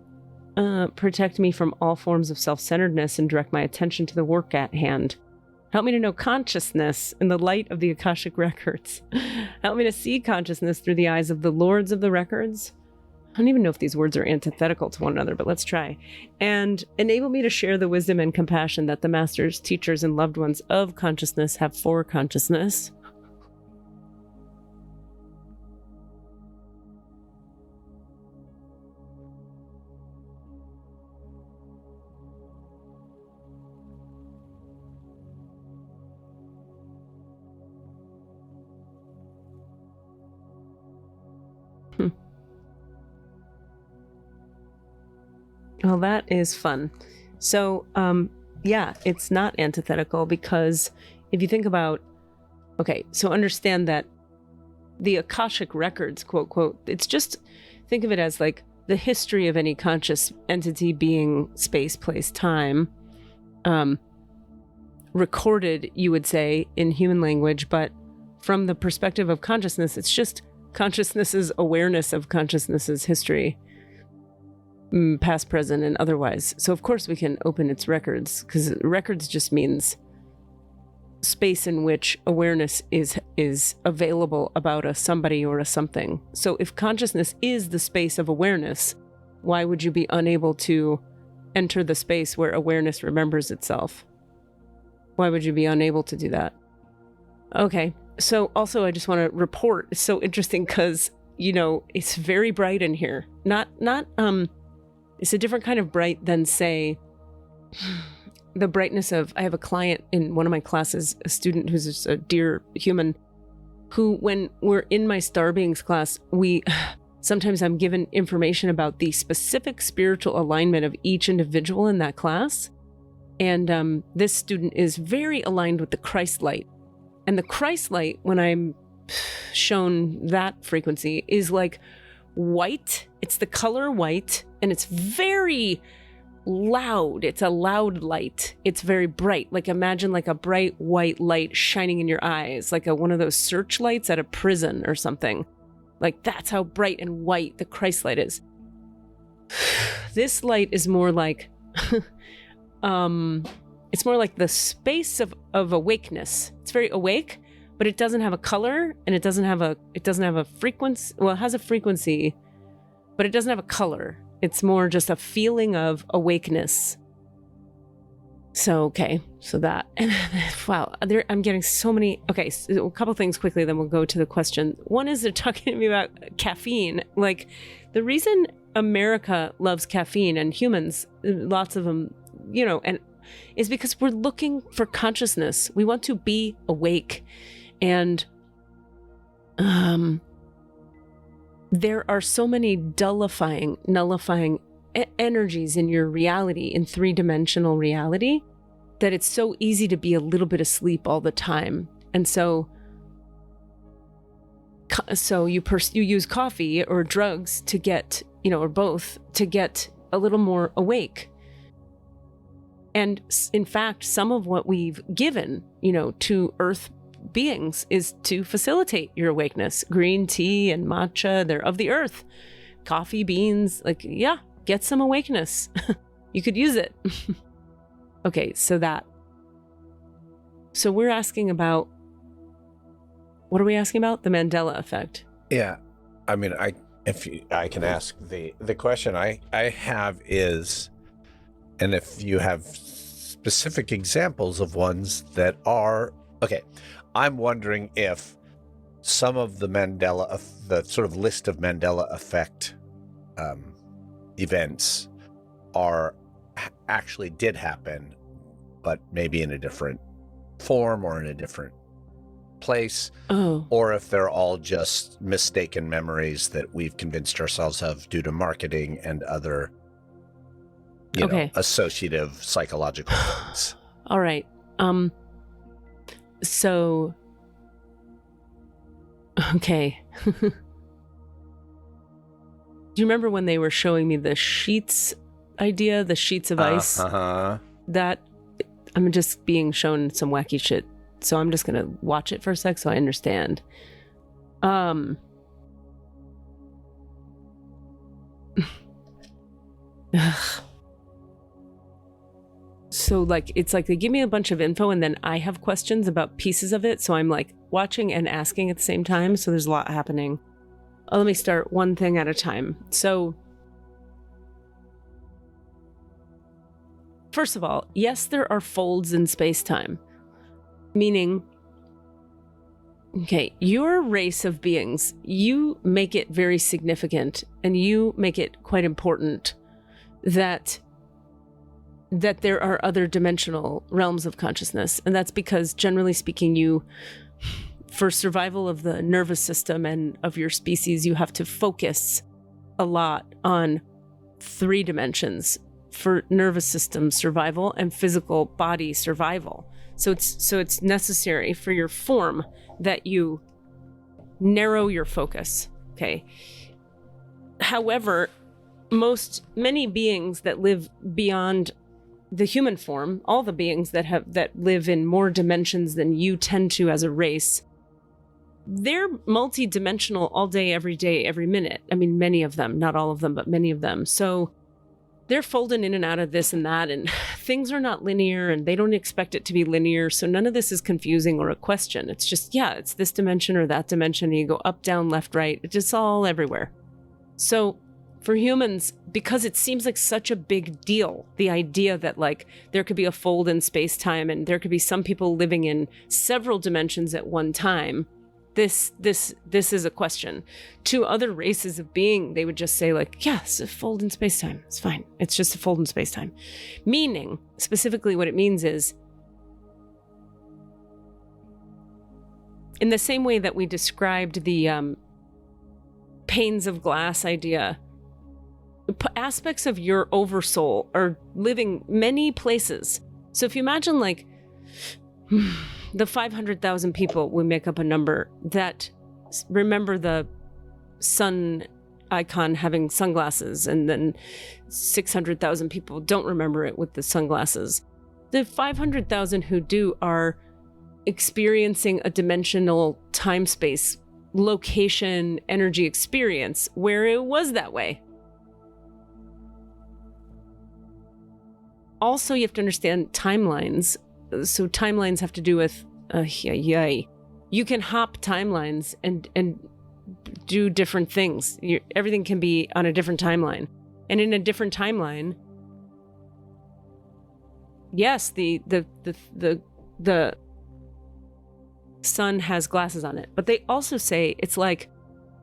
protect me from all forms of self-centeredness and direct my attention to the work at hand. Help me to know consciousness in the light of the Akashic records. Help me to see consciousness through the eyes of the lords of the records. I don't even know if these words are antithetical to one another, but let's try. And enable me to share the wisdom and compassion that the masters, teachers, and loved ones of consciousness have for consciousness. Well, that is fun. So yeah, it's not antithetical, because if you think about, okay, so understand that the Akashic records, quote, quote, it's just, think of it as like the history of any conscious entity being space, place, time, recorded, you would say, in human language, but from the perspective of consciousness, it's just consciousness's awareness of consciousness's history, past, present, and otherwise. So of course we can open its records, because records just means space in which awareness is available about a somebody or a something. So if consciousness is the space of awareness, why would you be unable to enter the space where awareness remembers itself? Why would you be unable to do that? Okay. So also I just want to report, it's so interesting because, you know, it's very bright in here. It's a different kind of bright than, say, the brightness of, I have a client in one of my classes, a student who's just a dear human, who, when we're in my Star Beings class, sometimes I'm given information about the specific spiritual alignment of each individual in that class. And this student is very aligned with the Christ light. And the Christ light, when I'm shown that frequency, is like white. It's the color white, and it's very loud. It's a loud light. It's very bright. Like, imagine like a bright white light shining in your eyes, like one of those searchlights at a prison or something. Like, that's how bright and white the Christ light is. This light is more like it's more like the space of awakeness. It's very awake, but it doesn't have a color, and it doesn't have a frequency. Well, it has a frequency, but it doesn't have a color. It's more just a feeling of awakeness. So, okay. So that, and wow, I'm getting so many. Okay. So a couple things quickly, then we'll go to the question. One is they're talking to me about caffeine. Like, the reason America loves caffeine, and humans, lots of them, you know, and is because we're looking for consciousness. We want to be awake. And there are so many nullifying energies in your reality, in three-dimensional reality, that it's so easy to be a little bit asleep all the time. And so you use coffee or drugs to get, you know, or both, to get a little more awake. And in fact, some of what we've given, you know, to Earth beings is to facilitate your awakeness. Green tea and matcha, they're of the earth. Coffee beans, like, yeah, get some awakeness. You could use it. Okay, so we're asking about, what are we asking about? The Mandela effect. Yeah. I mean, I can ask the question I have is, and if you have specific examples of ones that are, okay, I'm wondering if some of the sort of list of Mandela effect events actually did happen, but maybe in a different form or in a different place, or if they're all just mistaken memories that we've convinced ourselves of due to marketing and other you know, associative psychological things. All right. So, okay. Do you remember when they were showing me the sheets idea, the sheets of ice? That, I'm just being shown some wacky shit. So I'm just going to watch it for a sec so I understand. So like, it's like they give me a bunch of info and then I have questions about pieces of it. So I'm like watching and asking at the same time. So there's a lot happening. Let me start one thing at a time. So first of all, yes, there are folds in space-time, meaning, okay, your race of beings, you make it very significant and you make it quite important that there are other dimensional realms of consciousness. And that's because, generally speaking, you, for survival of the nervous system and of your species, you have to focus a lot on 3 dimensions. for nervous system survival and physical body survival. So it's necessary for your form that you narrow your focus. Okay. However, many beings that live beyond the human form, all the beings that live in more dimensions than you tend to as a race, they're multi-dimensional all day, every day, every minute. I mean, many of them, not all of them, but many of them. So they're folding in and out of this and that, and things are not linear, and they don't expect it to be linear. So none of this is confusing or a question. It's just, yeah, it's this dimension or that dimension, and you go up, down, left, right. It's just all everywhere. So for humans, because it seems like such a big deal, the idea that like there could be a fold in space-time and there could be some people living in several dimensions at one time, this is a question. To other races of being, they would just say like, yes, a fold in space-time. It's fine. It's just a fold in space-time. Meaning, specifically what it means is, in the same way that we described the panes of glass idea, aspects of your oversoul are living many places. So if you imagine like the 500,000 people, we make up a number, that remember the sun icon having sunglasses, and then 600,000 people don't remember it with the sunglasses. The 500,000 who do are experiencing a dimensional time-space, location, energy experience where it was that way. Also, you have to understand timelines. So timelines have to do with, you can hop timelines and do different things. Everything can be on a different timeline. And in a different timeline, yes, the sun has glasses on it. But they also say it's like,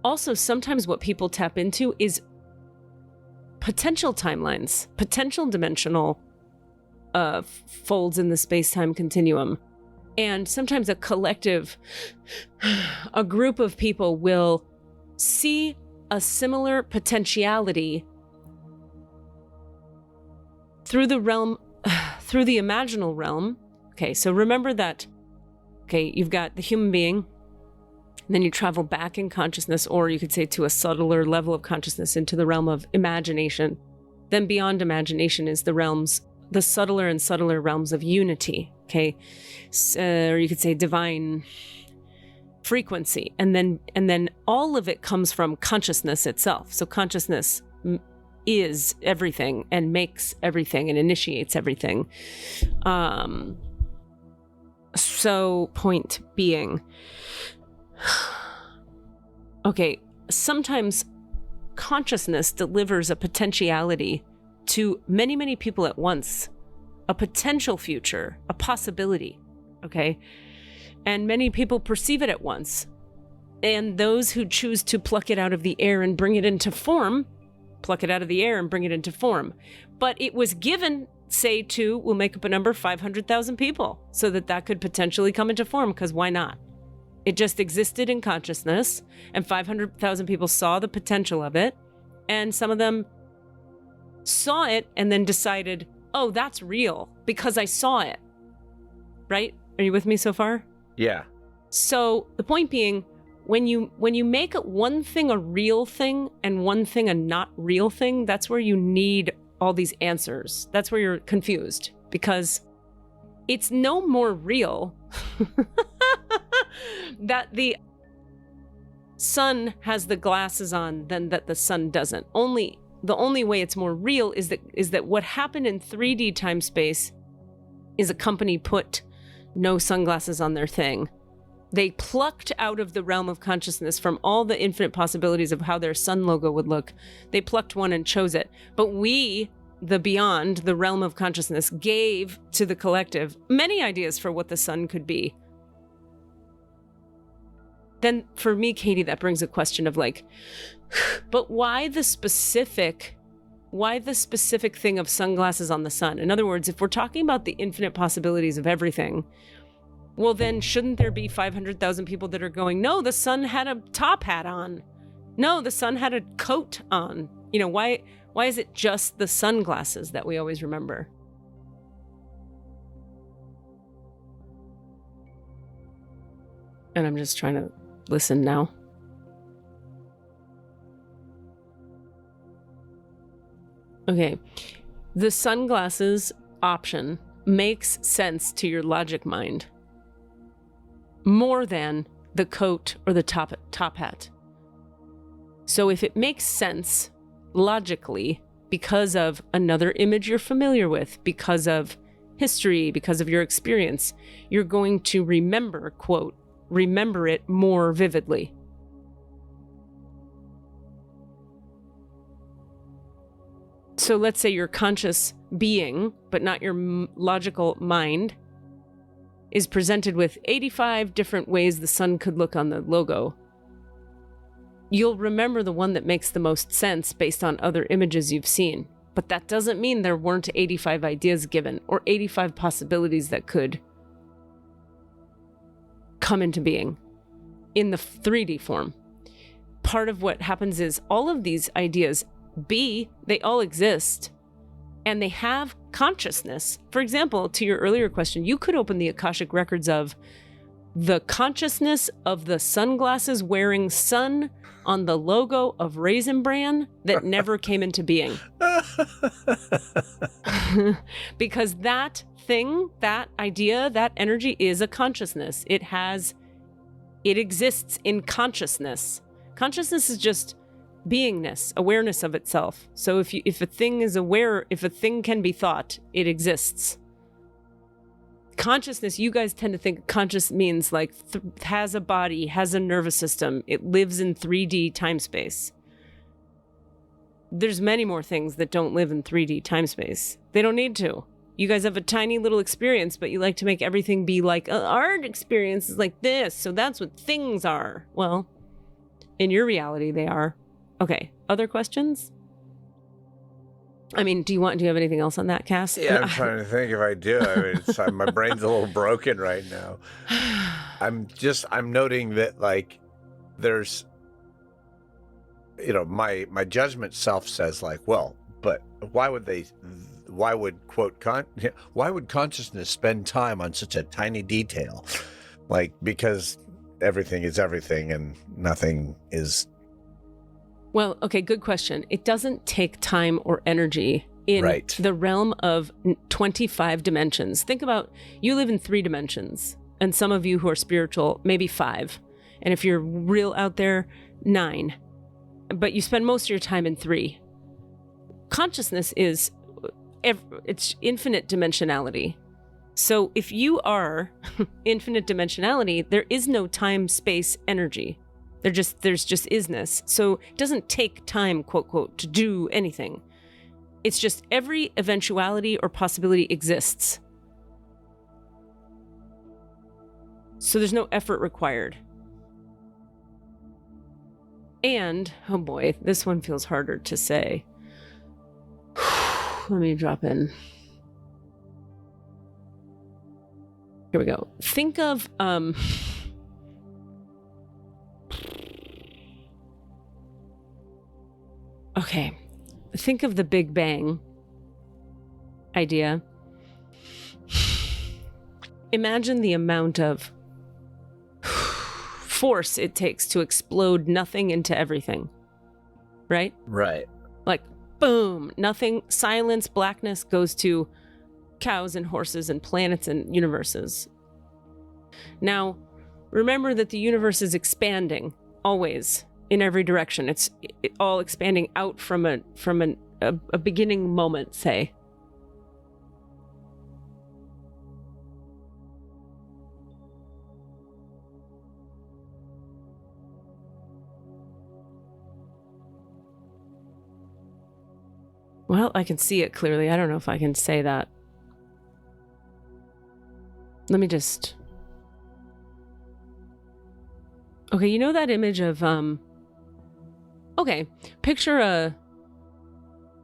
also sometimes what people tap into is potential timelines, potential dimensional folds in the space-time continuum. And sometimes a collective, a group of people will see a similar potentiality through the realm, through the imaginal realm. Okay, so remember that, okay, you've got the human being, and then you travel back in consciousness, or you could say to a subtler level of consciousness, into the realm of imagination. Then beyond imagination is the subtler and subtler realms of unity, okay? Or you could say divine frequency. And then all of it comes from consciousness itself. So consciousness is everything and makes everything and initiates everything. So point being, okay, sometimes consciousness delivers a potentiality to many, many people at once, a potential future, a possibility, okay? And many people perceive it at once. And those who choose to pluck it out of the air and bring it into form, pluck it out of the air and bring it into form. But it was given, say, to, we'll make up a number, 500,000 people, so that could potentially come into form, because why not? It just existed in consciousness, and 500,000 people saw the potential of it, and some of them saw it and then decided, oh, that's real because I saw it. Right? Are you with me so far? Yeah. So the point being, when you make one thing a real thing and one thing a not real thing, that's where you need all these answers. That's where you're confused, because it's no more real that the sun has the glasses on than that the sun doesn't. The only way it's more real is that what happened in 3D time space is a company put no sunglasses on their thing. They plucked out of the realm of consciousness, from all the infinite possibilities of how their sun logo would look. They plucked one and chose it. But we, the beyond, the realm of consciousness, gave to the collective many ideas for what the sun could be. Then for me, Katie, that brings a question of like, but why the specific thing of sunglasses on the sun? In other words, if we're talking about the infinite possibilities of everything, well, then shouldn't there be 500,000 people that are going, no, the sun had a top hat on. No, the sun had a coat on. You know, why Why is it just the sunglasses that we always remember? And I'm just trying to listen now. Okay. The sunglasses option makes sense to your logic mind more than the coat or the top hat. So if it makes sense logically because of another image you're familiar with, because of history, because of your experience, you're going to remember, quote, remember it more vividly. So let's say your conscious being, but not your logical mind, is presented with 85 different ways the sun could look on the logo. You'll remember the one that makes the most sense based on other images you've seen. But that doesn't mean there weren't 85 ideas given or 85 possibilities that could come into being in the 3D form. Part of what happens is all of these ideas, they all exist and they have consciousness. For example, to your earlier question, you could open the Akashic records of the consciousness of the sunglasses wearing sun on the logo of Raisin Bran that never came into being. Because that thing, that idea, that energy is a consciousness. It exists in consciousness. Consciousness is just beingness, awareness of itself. So if a thing is aware, if a thing can be thought, it exists. Consciousness, you guys tend to think conscious means like has a body, has a nervous system. It lives in 3D time space. There's many more things that don't live in 3D time space. They don't need to. You guys have a tiny little experience, but you like to make everything be like our experience is like this. So that's what things are. Well, in your reality, they are. Okay. Other questions? I mean, do you have anything else on that, Cass? Yeah, I'm trying to think if I do. I mean, my brain's a little broken right now. I'm noting that, like, there's, my judgment self says, like, well, but why would consciousness spend time on such a tiny detail? Like, because everything is everything and nothing is. Well, okay, good question. It doesn't take time or energy in the realm of 25 dimensions. Think about, you live in 3 dimensions, and some of you who are spiritual, maybe 5. And if you're real out there, 9. But you spend most of your time in 3. Consciousness is, it's infinite dimensionality. So if you are infinite dimensionality, there is no time, space, energy. There's just isness. So it doesn't take time, quote, quote, to do anything. It's just every eventuality or possibility exists. So there's no effort required. And, oh boy, this one feels harder to say. Let me drop in. Here we go. Think of, okay, think of the Big Bang idea. Imagine the amount of force it takes to explode nothing into everything. Right? Right. Like, boom, nothing, silence, blackness goes to cows and horses and planets and universes. Now, remember that the universe is expanding always. In every direction. It's all expanding out from a beginning moment, say. Well, I can see it clearly. I don't know if I can say that. Let me just... Okay, you know that image of, okay, picture a...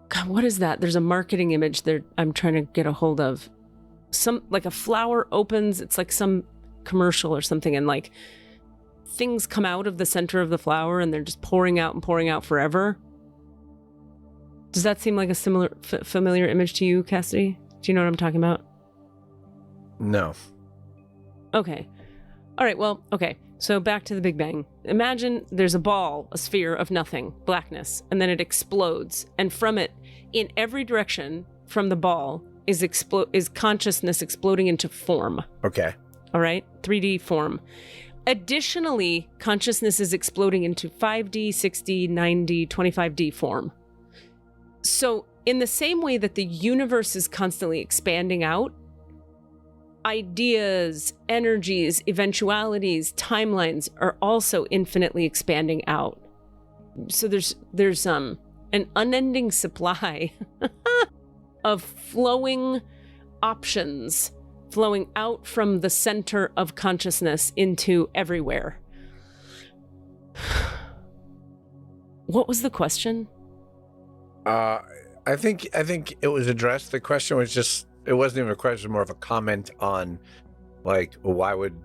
God, what is that? There's a marketing image there I'm trying to get a hold of. Like a flower opens, it's like some commercial or something, and like things come out of the center of the flower and they're just pouring out and pouring out forever. Does that seem like a similar, familiar image to you, Cassidy? Do you know what I'm talking about? No. Okay. All right, well, okay. So back to the Big Bang. Imagine there's a ball, a sphere of nothing, blackness, and then it explodes. And from it, in every direction from the ball, is consciousness exploding into form. Okay. All right? 3D form. Additionally, consciousness is exploding into 5D, 6D, 9D, 25D form. So in the same way that the universe is constantly expanding out, ideas, energies, eventualities, timelines are also infinitely expanding out. So there's an unending supply of flowing options flowing out from the center of consciousness into everywhere. What was the question? I think it was addressed. The question was just, it wasn't even a question, more of a comment on, like, what's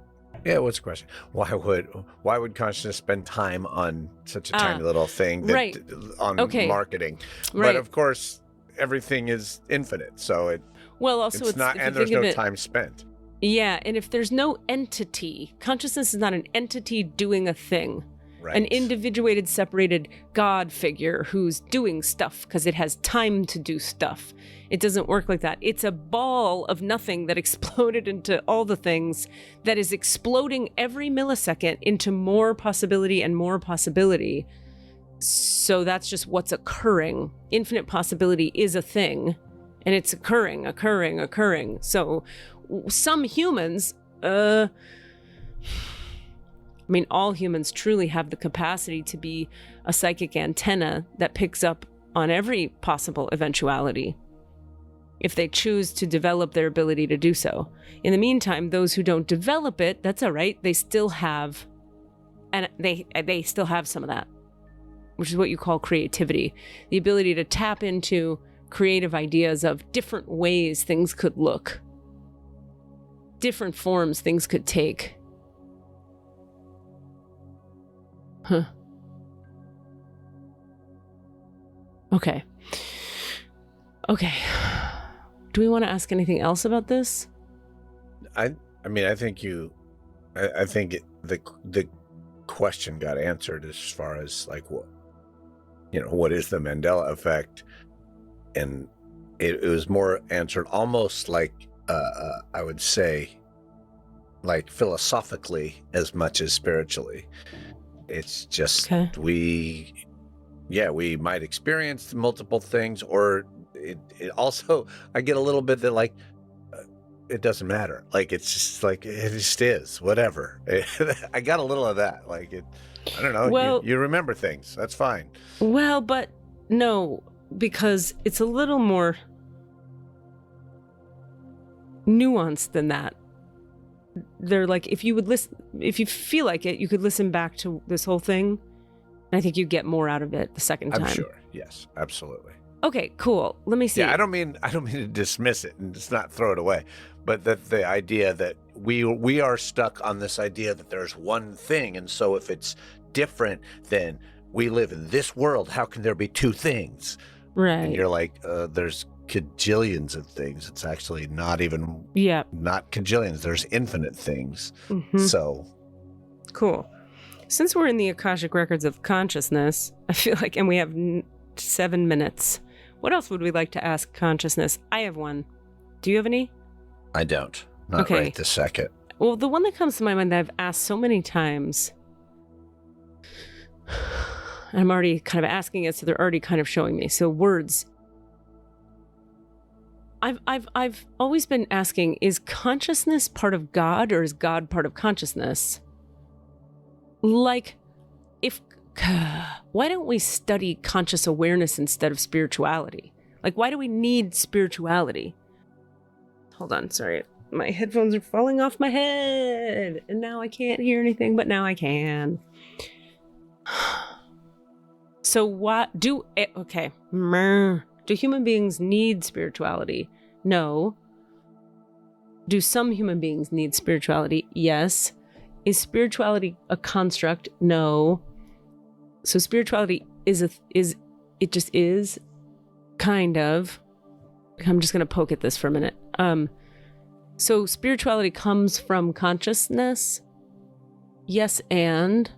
the question? Why would consciousness spend time on such a tiny little thing that, right. on marketing? Right. But of course, everything is infinite, so it's not, and there's no time spent. Yeah, and if there's no entity, consciousness is not an entity doing a thing. Right. An individuated, separated God figure who's doing stuff because it has time to do stuff. It doesn't work like that. It's a ball of nothing that exploded into all the things that is exploding every millisecond into more possibility and more possibility. So that's just what's occurring. Infinite possibility is a thing, and it's occurring. So some humans, I mean, all humans truly have the capacity to be a psychic antenna that picks up on every possible eventuality if they choose to develop their ability to do so. In the meantime, those who don't develop it, that's all right. They still have, and they still have some of that, which is what you call creativity. The ability to tap into creative ideas of different ways things could look, different forms things could take. Huh. Okay. Do we want to ask anything else about this? I mean, I think the question got answered as far as, like, what is the Mandela effect, and it was more answered almost like I would say, like, philosophically as much as spiritually. It's just we might experience multiple things, or it also, I get a little bit that, like, it doesn't matter. Like, it's just like, it just is, whatever. I got a little of that. Like, I don't know. Well, you remember things. That's fine. Well, but no, because it's a little more nuanced than that. They're like, if you feel like it, you could listen back to this whole thing, and I think you get more out of it the second time. I'm sure. Yes, absolutely. Okay, cool. Let me see. Yeah, I don't mean to dismiss it and just not throw it away, but that the idea that we are stuck on this idea that there's one thing, and so if it's different, then we live in this world. How can there be two things? Right. And you're like, there's cajillions of things. It's actually not even, not cajillions. There's infinite things. Mm-hmm. So cool. Since we're in the Akashic Records of Consciousness, I feel like, and we have 7 minutes, what else would we like to ask consciousness? I have one. Do you have any? I don't. Not right this second. Well, the one that comes to my mind that I've asked so many times, and I'm already kind of asking it, so they're already kind of showing me. So words. I've always been asking, is consciousness part of God, or is God part of consciousness? Like, why don't we study conscious awareness instead of spirituality? Like, why do we need spirituality? Hold on, sorry. My headphones are falling off my head, and now I can't hear anything, but now I can. So what do human beings need spirituality? No. Do some human beings need spirituality? Yes. Is spirituality a construct? No. So spirituality it just is. kind of. I'm just going to poke at this for a minute. So spirituality comes from consciousness. Yes, and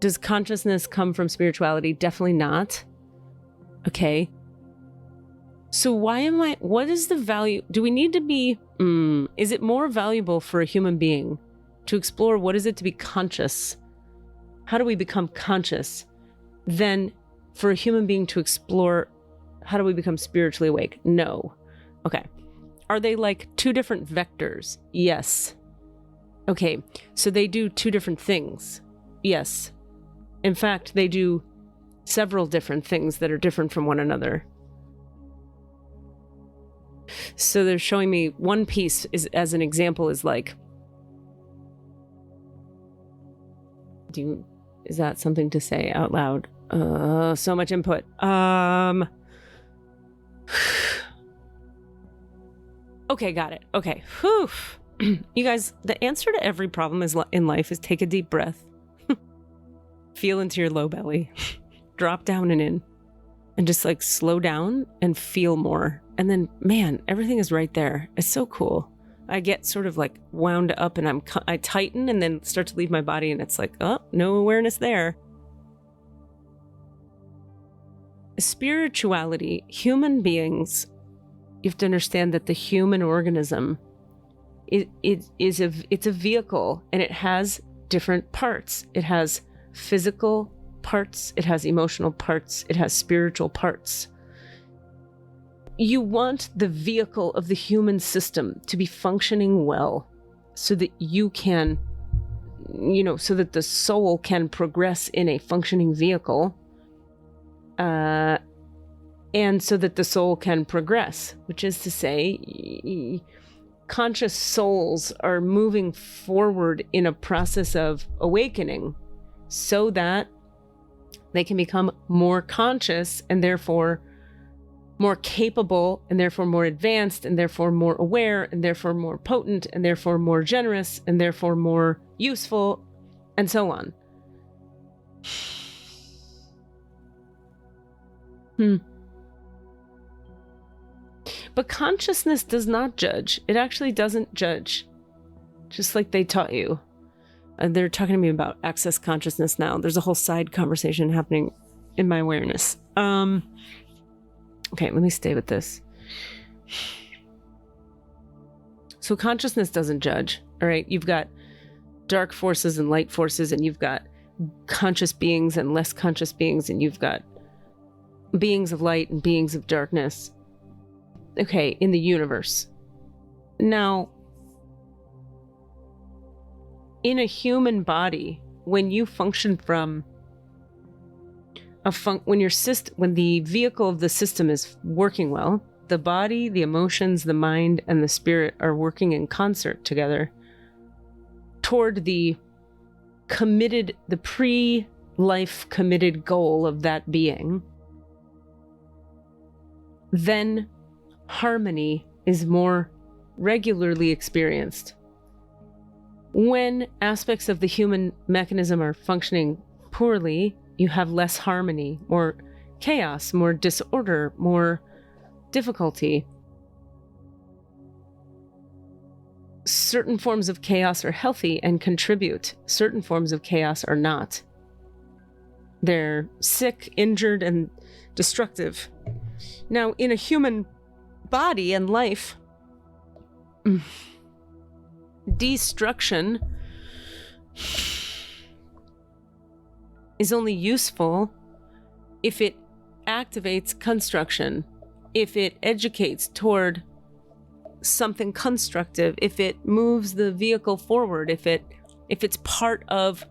does consciousness come from spirituality? Definitely not. Okay. So what is the value? Do we need to be, is it more valuable for a human being to explore what is it to be conscious? How do we become conscious? Than for a human being to explore how do we become spiritually awake? No. Okay. Are they like two different vectors? Yes. Okay. So they do two different things. Yes. In fact, they do several different things that are different from one another. So they're showing me one piece is, as an example, is like, is that something to say out loud? So much input. Okay, got it. Okay. Whew. You guys, the answer to every problem in life is take a deep breath. Feel into your low belly. Drop down and in. And just like slow down and feel more. And then, man, everything is right there. It's so cool. I get sort of like wound up and I tighten and then start to leave my body and it's like, oh, no awareness there. Spirituality, human beings, you have to understand that the human organism, it's a vehicle and it has different parts. It has physical parts, it has emotional parts, it has spiritual parts. You want the vehicle of the human system to be functioning well so that you can, so that the soul can progress in a functioning vehicle. And so that the soul can progress, which is to say, conscious souls are moving forward in a process of awakening so that they can become more conscious and therefore more capable and therefore more advanced and therefore more aware and therefore more potent and therefore more generous and therefore more useful and so on. But consciousness does not judge. It actually doesn't judge. Just like they taught you. And they're talking to me about access consciousness now. There's a whole side conversation happening in my awareness. Okay, let me stay with this. So consciousness doesn't judge. All right, you've got dark forces and light forces, and you've got conscious beings and less conscious beings, and you've got beings of light and beings of darkness. Okay, in the universe. Now, in a human body, when you function from when the vehicle of the system is working well, the body, the emotions, the mind, and the spirit are working in concert together toward the pre-life committed goal of that being. Then harmony is more regularly experienced. When aspects of the human mechanism are functioning poorly, you have less harmony, more chaos, more disorder, more difficulty. Certain forms of chaos are healthy and contribute. Certain forms of chaos are not. They're sick, injured, and destructive. Now, in a human body and life, destruction is only useful if it activates construction, if it educates toward something constructive, if it moves the vehicle forward, if it's part of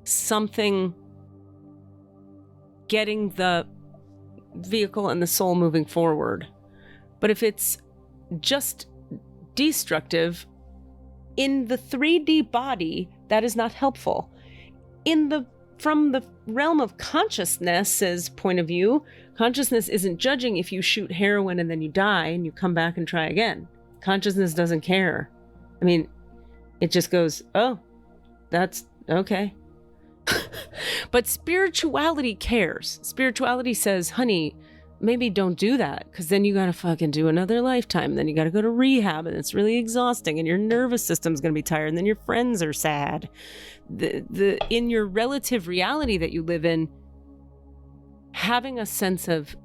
something getting the vehicle and the soul moving forward. But if it's just destructive in the 3D body, that is not helpful. From the realm of consciousness's point of view, consciousness isn't judging if you shoot heroin and then you die and you come back and try again. Consciousness doesn't care. I mean, it just goes, oh, that's okay. But spirituality cares. Spirituality says, honey, maybe don't do that, because then you got to fucking do another lifetime. Then you got to go to rehab, and it's really exhausting, and your nervous system's going to be tired, and then your friends are sad. In your relative reality that you live in, having a sense of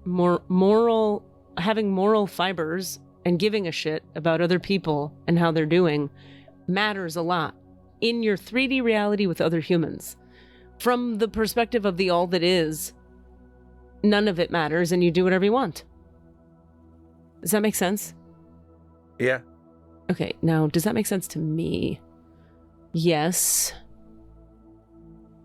having moral fibers and giving a shit about other people and how they're doing matters a lot in your 3D reality with other humans. From the perspective of the all that is, none of it matters and you do whatever you want. Does that make sense? Yeah. Okay, now, does that make sense to me? Yes.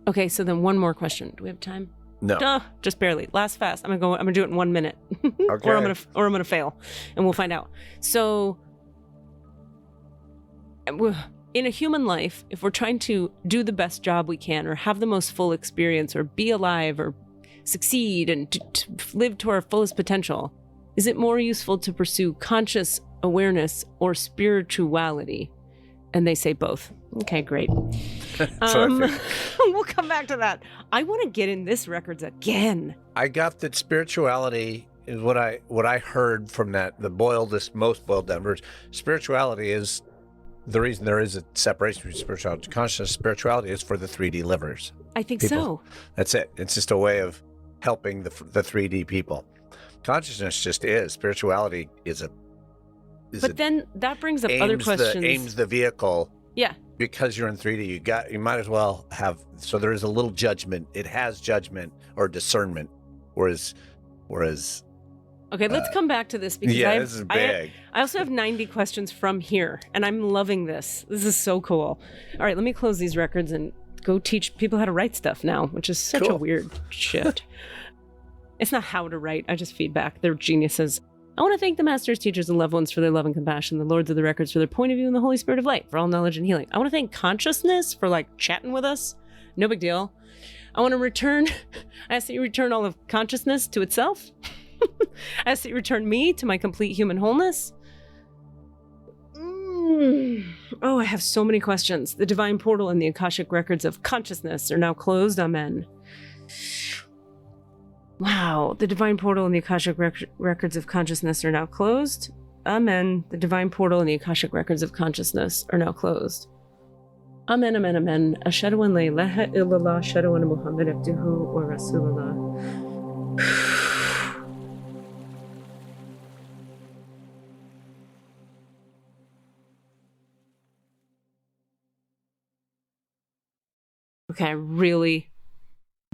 Okay, so then one more question. Do we have time? No. Just barely. Last fast. I'm gonna do it in 1 minute. Okay. or I'm gonna fail. And we'll find out. So in a human life, if we're trying to do the best job we can, or have the most full experience, or be alive, or succeed, and to live to our fullest potential, is it more useful to pursue conscious awareness or spirituality? And they say both. Okay, great. We'll come back to that. I want to get in this records again. I got that spirituality is what I heard from that, most boiled down version. Spirituality is the reason there is a separation between spirituality and consciousness. Spirituality is for the 3D livers. I think people. so. That's it. It's just a way of helping the 3D people. Consciousness just is. Spirituality is a. But then that brings up other questions. Aims the vehicle. Yeah. Because you're in 3D, you might as well have. So there is a little judgment. It has judgment or discernment, whereas. Okay, let's come back to this because this is big. I also have 90 questions from here, and I'm loving this. This is so cool. All right, let me close these records and go teach people how to write stuff now, which is such a weird shift. It's not how to write. I just feed back. They're geniuses. I want to thank the masters, teachers, and loved ones for their love and compassion, the lords of the records for their point of view, and the Holy Spirit of light for all knowledge and healing. I want to thank consciousness for chatting with us. No big deal. I want to I ask that you return all of consciousness to itself. I ask that you return me to my complete human wholeness. Oh, I have so many questions. The divine portal and the Akashic records of consciousness are now closed. Amen. Wow. The divine portal and the Akashic records of consciousness are now closed. Amen. The divine portal and the Akashic records of consciousness are now closed. Amen, amen, amen. Ashhadu an la ilaha illallah, ashhadu anna Muhammad abduhu wa rasulullah. Okay, I really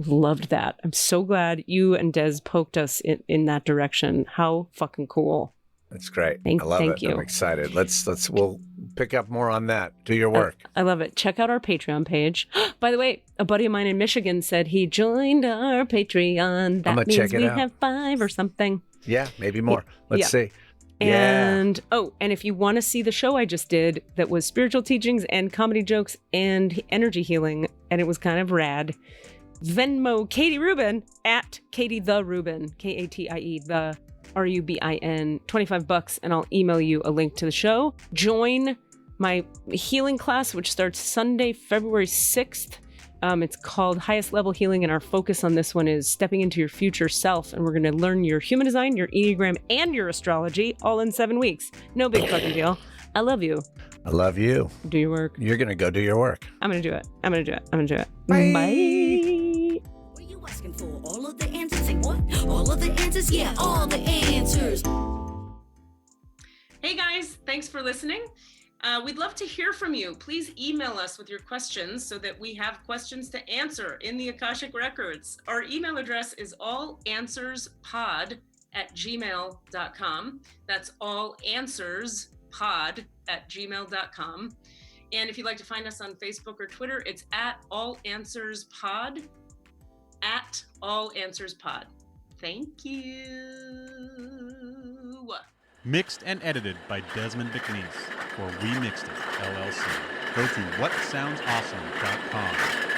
loved that. I'm so glad you and Des poked us in that direction. How fucking cool. That's great. I love it. You. I'm excited. We'll pick up more on that. Do your work. I love it. Check out our Patreon page. By the way, a buddy of mine in Michigan said he joined our Patreon. That means we have 5 or something. Yeah, maybe more. Let's see. And and if you want to see the show I just did that was spiritual teachings and comedy jokes and energy healing, and it was kind of rad, Venmo Katie Rubin at Katie the Rubin, Katie the Rubin, $25, and I'll email you a link to the show. Join my healing class, which starts Sunday, February 6th. It's called Highest Level Healing, and our focus on this one is stepping into your future self, and we're going to learn your human design, your Enneagram, and your astrology all in 7 weeks. No big fucking deal. I love you. I love you. Do your work. You're going to go do your work. I'm going to do it. Bye. Bye. What are you asking for? All of the answers? Say what? All of the answers? Yeah, all the answers. Hey guys, thanks for listening. We'd love to hear from you. Please email us with your questions so that we have questions to answer in the Akashic Records. Our email address is allanswerspod@gmail.com. That's allanswerspod@gmail.com. And if you'd like to find us on Facebook or Twitter, it's @allanswerspod, @allanswerspod. Thank you. Mixed and edited by Desmond McNeese for We Mixed It, LLC. Go to whatsoundsawesome.com.